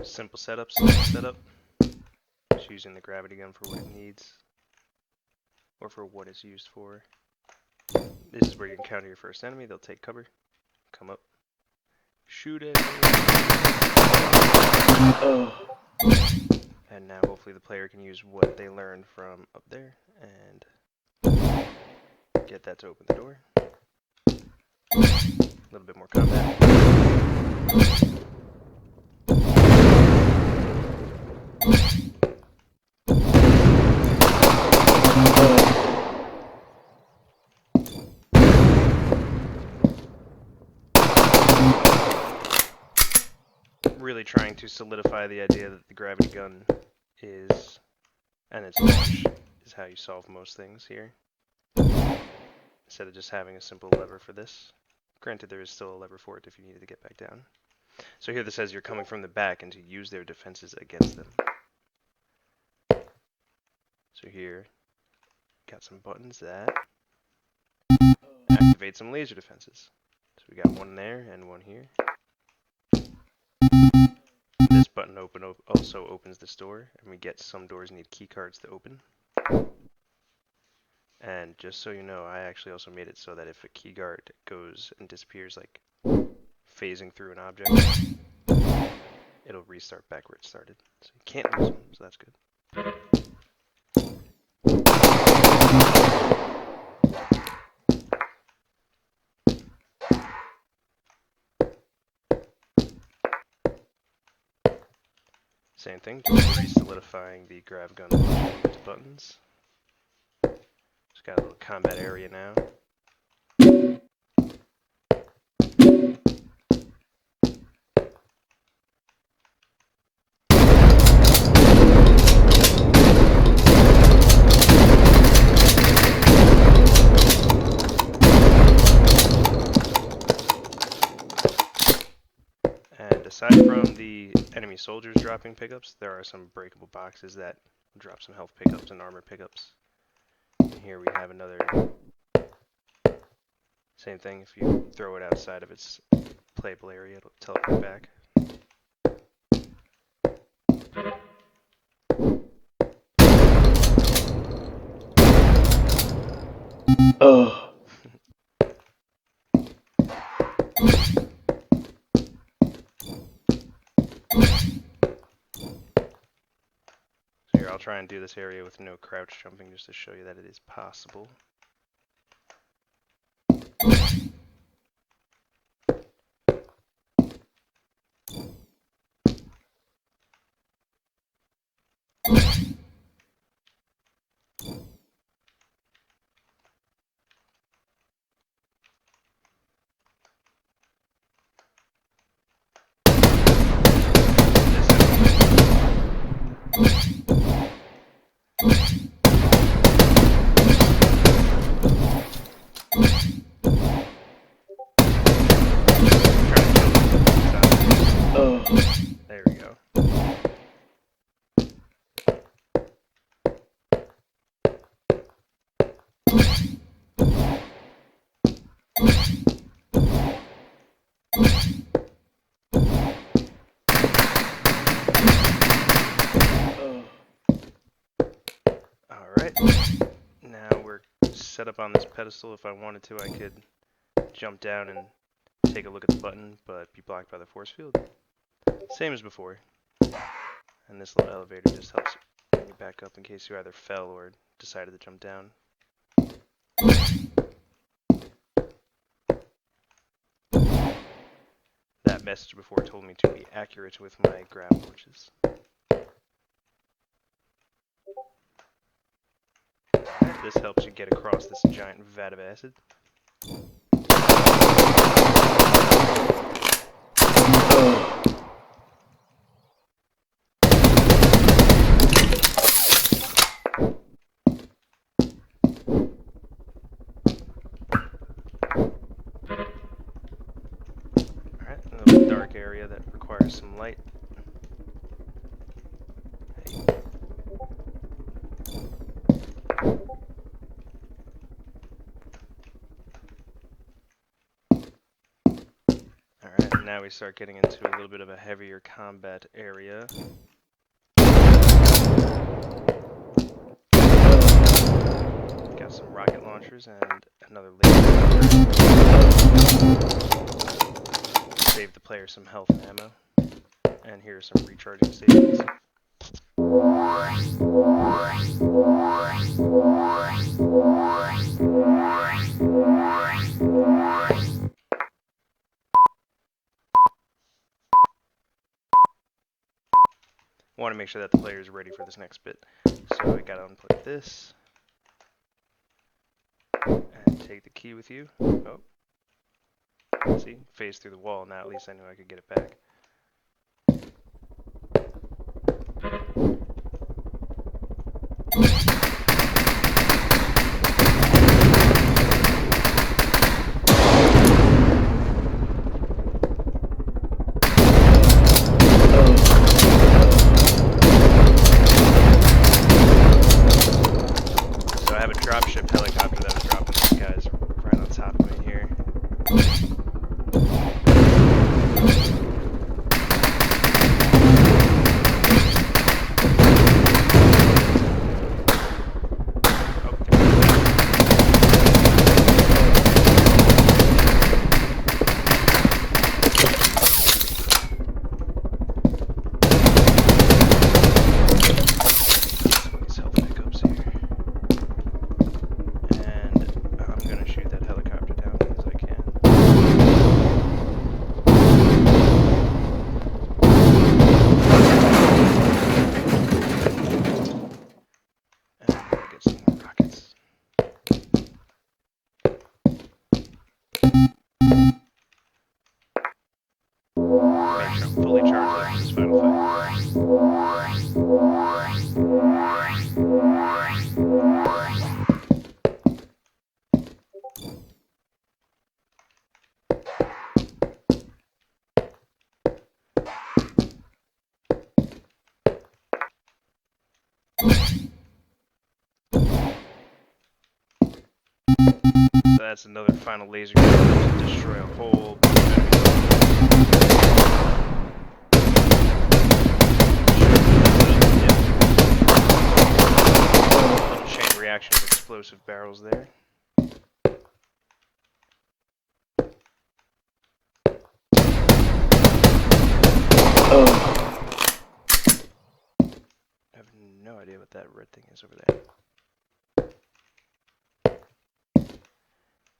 S7: Simple setup. Just using the gravity gun for what it needs, or for what it's used for. This is where you encounter your first enemy. They'll take cover, come up, shoot it, and now hopefully the player can use what they learned from up there and get that to open the door. A little bit more combat. Really trying to solidify the idea that the gravity gun is, and its launch is how you solve most things here, instead of just having a simple lever for this. Granted, there is still a lever for it if you needed to get back down. So here this says you're coming from the back and to use their defenses against them. So here, got some buttons that activate some laser defenses. So we got one there and one here. This button also opens this door, and we get some doors need key cards to open. And just so you know, I actually also made it so that if a key guard goes and disappears like phasing through an object, it'll restart back where it started. So you can't lose them, so that's good. Same thing, just re-solidifying the grav gun into buttons. Just got a little combat area now. And aside from the enemy soldiers dropping pickups, there are some breakable boxes that drop some health pickups and armor pickups. And here we have another. Same thing, if you throw it outside of its playable area, it'll teleport back.
S6: Oh.
S7: So here, I'll try and do this area with no crouch jumping just to show you that it is possible. There we go. Alright, now we're set up on this pedestal. If I wanted to, I could jump down and take a look at the button, but be blocked by the force field. Same as before. And this little elevator just helps bring you back up in case you either fell or decided to jump down. That message before told me to be accurate with my grav launches. Alright, this helps you get across this giant vat of acid. Alright, another dark area that requires some light. Hey. Alright, and now we start getting into a little bit of a heavier combat area. Got some rocket launchers and another laser. Save the player some health and ammo. And here are some recharging stations. Want to make sure that the player is ready for this next bit. So we gotta unplug this. And take the key with you. Oh. See, phase through the wall. Now at least I knew I could get it back. So I have a dropship helicopter that was dropping these guys right on top of me here. That's another final laser gun to destroy a whole little chain reaction of explosive barrels there. I have no idea what that red thing is over there.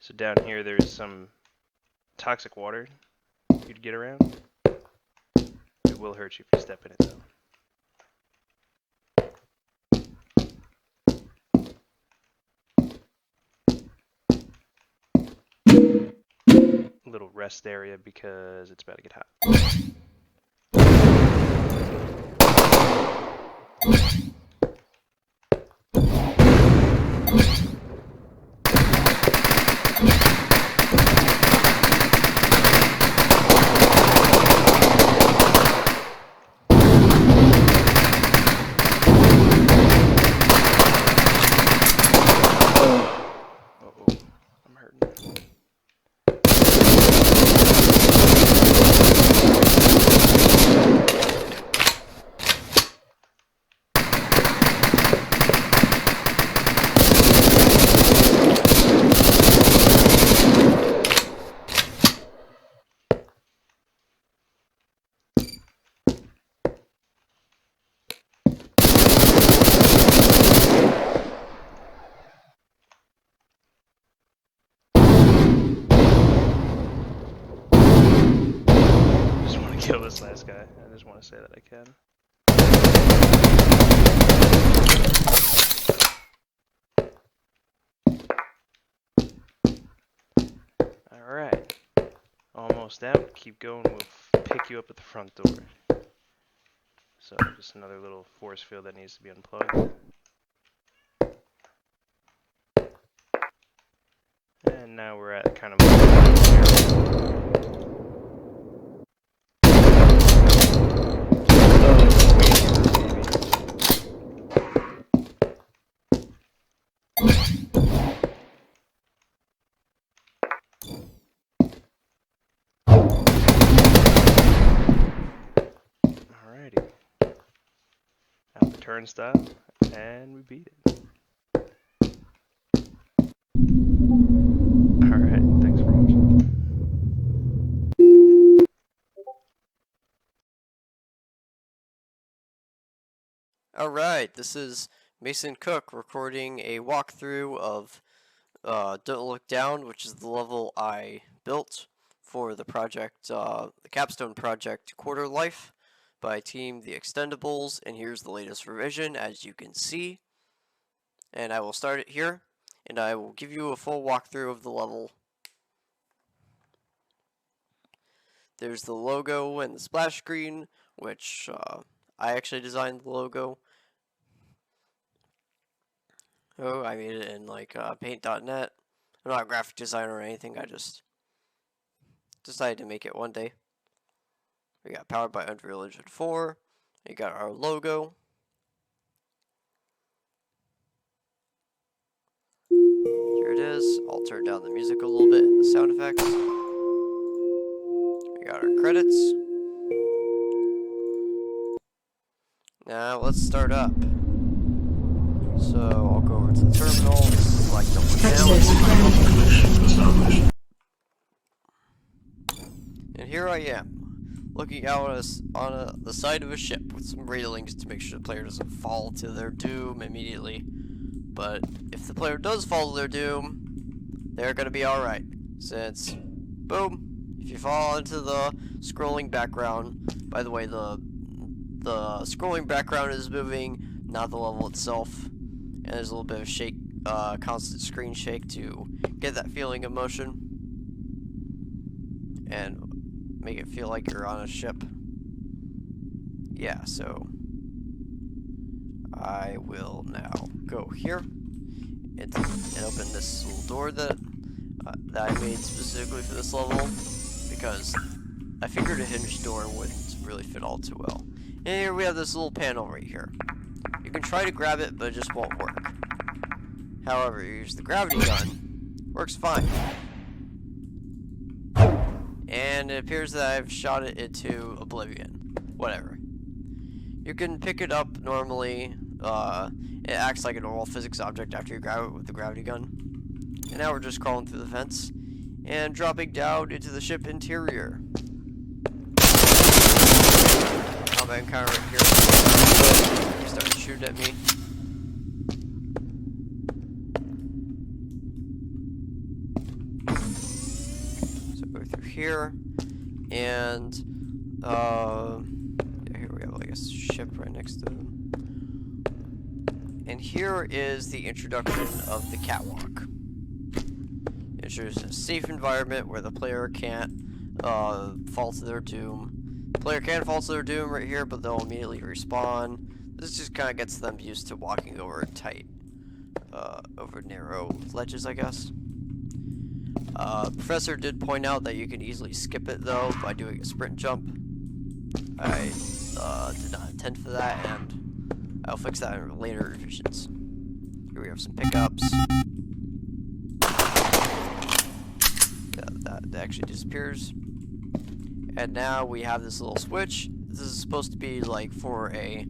S7: So down here there's some toxic water you'd get around. It will hurt you if you step in it though. Little rest area because it's about to get hot. Uh-oh, I'm hurting. Just want to kill this last guy. I just want to say that I can. Alright. Almost out. Keep going. We'll pick you up at the front door. So, just another little force field that needs to be unplugged. And now we're at kind of Alrighty. Out the turnstile, and we beat it. Alright, thanks for watching.
S8: Alright, this is Mason Cook recording a walkthrough of Don't Look Down, which is the level I built for the project, the capstone project Quarter Life by Team The Extendables, and here's the latest revision, as you can see. And I will start it here, and I will give you a full walkthrough of the level. There's the logo and the splash screen, which I actually designed the logo. Oh, I made it in like paint.net. I'm not a graphic designer or anything, I just decided to make it one day. We got powered by Unreal Engine 4. We got our logo. Here it is. I'll turn down the music a little bit and the sound effects. We got our credits. Now let's start up. So I'll go over to the terminal, select Don't Look Down. And here I am, looking out on the side of a ship with some railings to make sure the player doesn't fall to their doom immediately. But if the player does fall to their doom, they're gonna be alright, since, boom, if you fall into the scrolling background, by the way, the scrolling background is moving, not the level itself, and there's a little bit of shake, constant screen shake to get that feeling of motion, and make it feel like you're on a ship. Yeah, so I will now go here and open this little door that I made specifically for this level, because I figured a hinged door wouldn't really fit all too well. And here we have this little panel right here. You can try to grab it, but it just won't work. However, you use the gravity gun, Works fine. And it appears that I've shot it into oblivion. Whatever. You can pick it up normally. It acts like a normal physics object after you grab it with the gravity gun. And now we're just crawling through the vents and dropping down into the ship interior. Combat encounter right here. He started to shoot at me. So go through here, and yeah, here we have like a ship right next to them. And here is the introduction of the catwalk. It's a safe environment where the player can't fall to their doom. The player can fall to their doom right here, but they'll immediately respawn. This just kind of gets them used to walking over tight, over narrow ledges, I guess. Professor did point out that you can easily skip it though by doing a sprint jump. I did not intend for that, and I'll fix that in later revisions. Here we have some pickups. That actually disappears. And now we have this little switch. This is supposed to be like for a,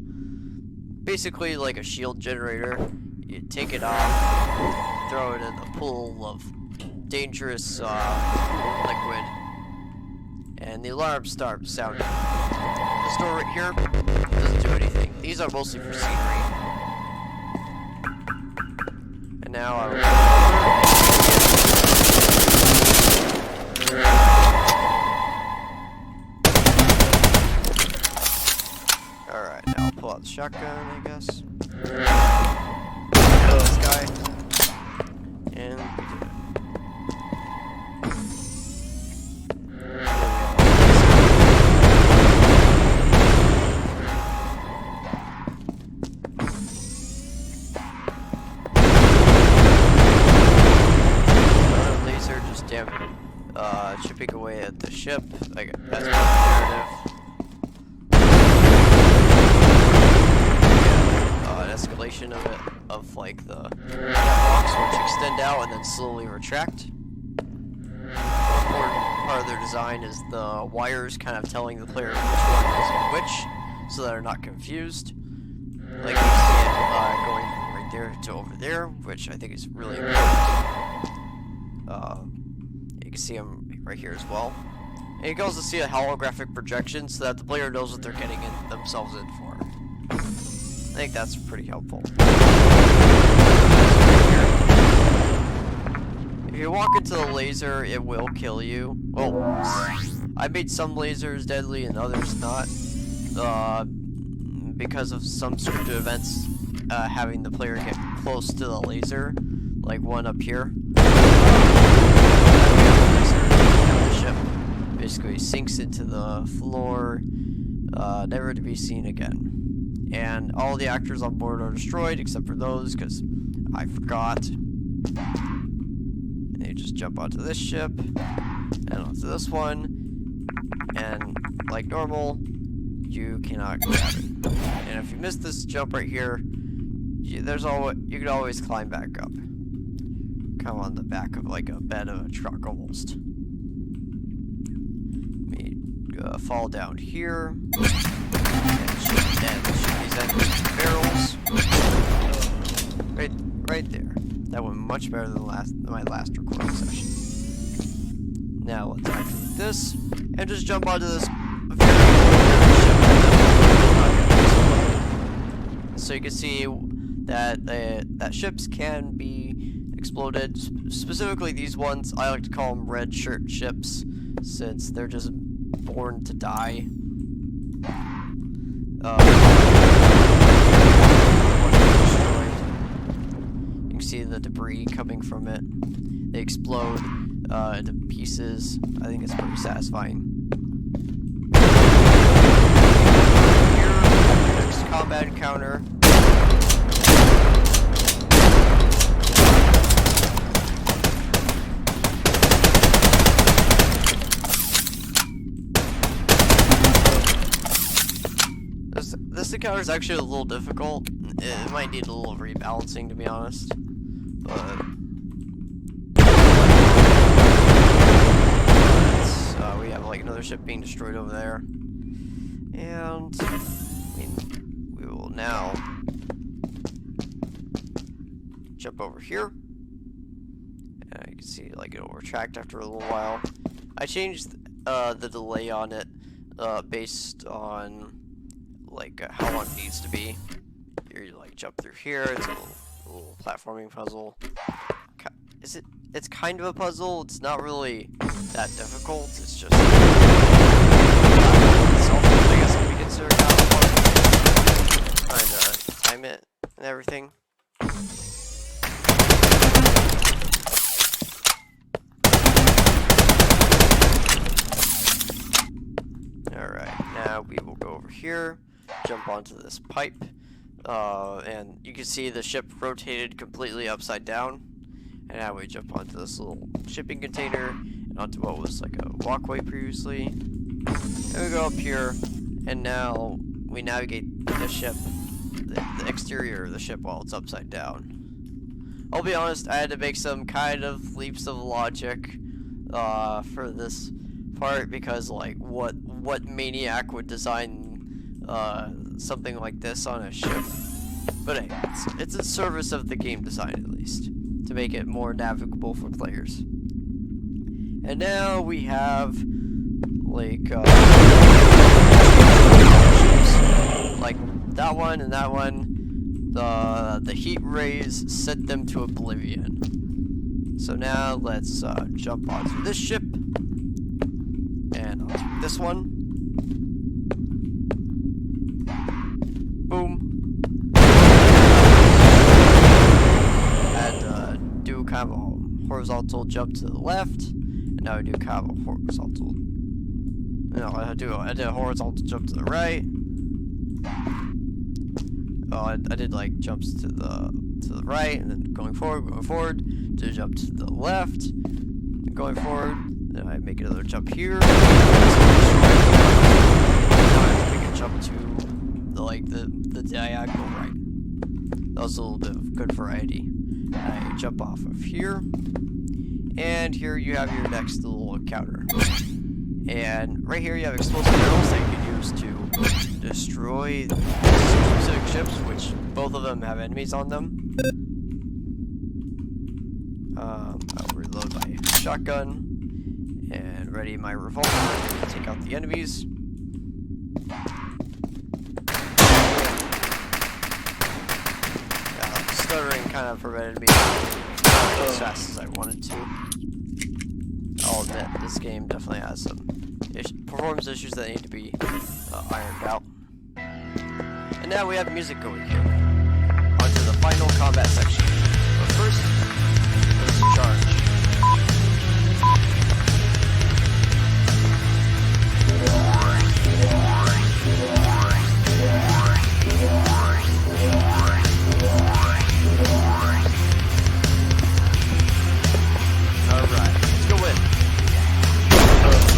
S8: basically like a shield generator. You take it off, throw it in the pool of dangerous liquid, and the alarm starts sounding. This door right here doesn't do anything. These are mostly for scenery. And now alright, now I'll pull out the shotgun, I guess. Kill this guy. And we did it. Laser just chipping away at the ship. Like, that's my narrative. Escalation of it, of like the catwalks, which extend out and then slowly retract. One important part of their design is the wires kind of telling the player which one is which, so that they're not confused. Like you see it going from right there to over there, which I think is really important. You can see them right here as well. And you can also see a holographic projection so that the player knows what they're getting themselves in for. I think that's pretty helpful. If you walk into the laser, it will kill you. Well, I made some lasers deadly and others not. Because of some scripted events having the player get close to the laser, like one up here. The ship basically sinks into the floor, never to be seen again. And all the actors on board are destroyed except for those, because I forgot. And you just jump onto this ship and onto this one, and like normal, you cannot grab it. And if you miss this jump right here, you can always climb back up. Come on the back of like a bed of a truck almost. Let me fall down here. And shoot these enemies barrels. Right there. That went much better than my last recording session. Now let's activate this and just jump onto this very so you can see that that ships can be exploded. Specifically these ones, I like to call them red shirt ships, since they're just born to die. You can see the debris coming from it. They explode into pieces. I think it's pretty satisfying. Here, next combat encounter. This encounter is actually a little difficult. It might need a little rebalancing, to be honest. But another ship being destroyed over there. And I mean, we will now jump over here. And you can see like it'll retract after a little while. I changed the delay on it based on like how long it needs to be. Here you like jump through here. It's a little platforming puzzle. It's kind of a puzzle. It's not really that difficult. It's just I guess if we consider kind of trying to time it and everything. Alright, now we will go over here, jump onto this pipe, and you can see the ship rotated completely upside down. And now we jump onto this little shipping container and onto what was like a walkway previously. And we go up here, and now we navigate the ship, the exterior of the ship while it's upside down. I'll be honest, I had to make some kind of leaps of logic for this part, because like what maniac would design something like this on a ship? But hey, it's a service of the game design at least, to make it more navigable for players. And now we have like that one and that one. The heat rays set them to oblivion. So now let's jump onto this ship and onto this one. Boom. Do kind of a horizontal jump to the left, and now I do kind of a horizontal. No, I did a horizontal jump to the right. Oh, I did like jumps to the right, and then going forward, to jump to the left, and going forward. Then I make another jump here. Now I make a jump to the diagonal right. That was a little bit of good variety. I jump off of here, and here you have your next little encounter. And right here you have explosive barrels that you can use to destroy specific ships, which both of them have enemies on them. I'll reload my shotgun and ready my revolver to take out the enemies. Stuttering kind of prevented me as fast as I wanted to. I'll admit, this game definitely has some performance issues that need to be ironed out. And now we have music going here. Onto the final combat section. But first, there's a charge. Alright, let's go in.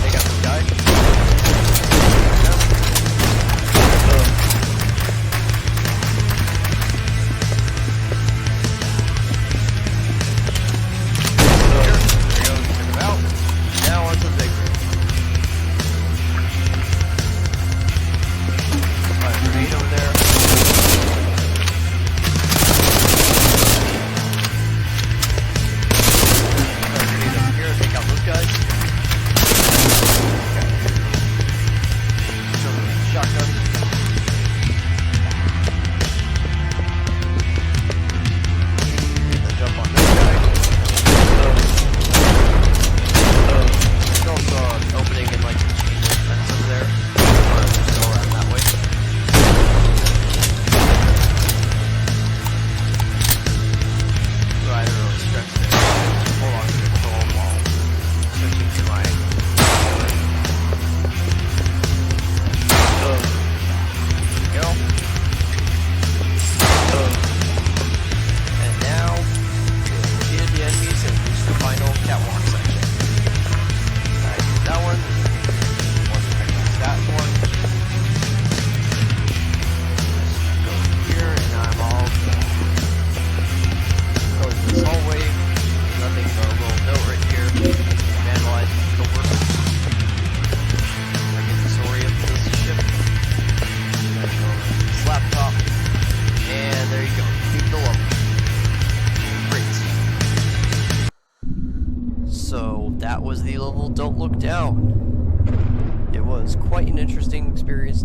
S8: They got some guy. Here we go, check him out.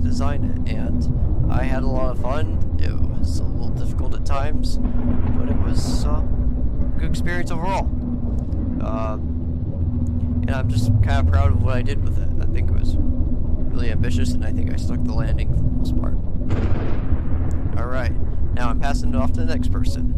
S8: design it, and I had a lot of fun. It was a little difficult at times, but it was a good experience overall. And I'm just kind of proud of what I did with it. I think it was really ambitious, and I think I stuck the landing for the most part. Alright, now I'm passing it off to the next person.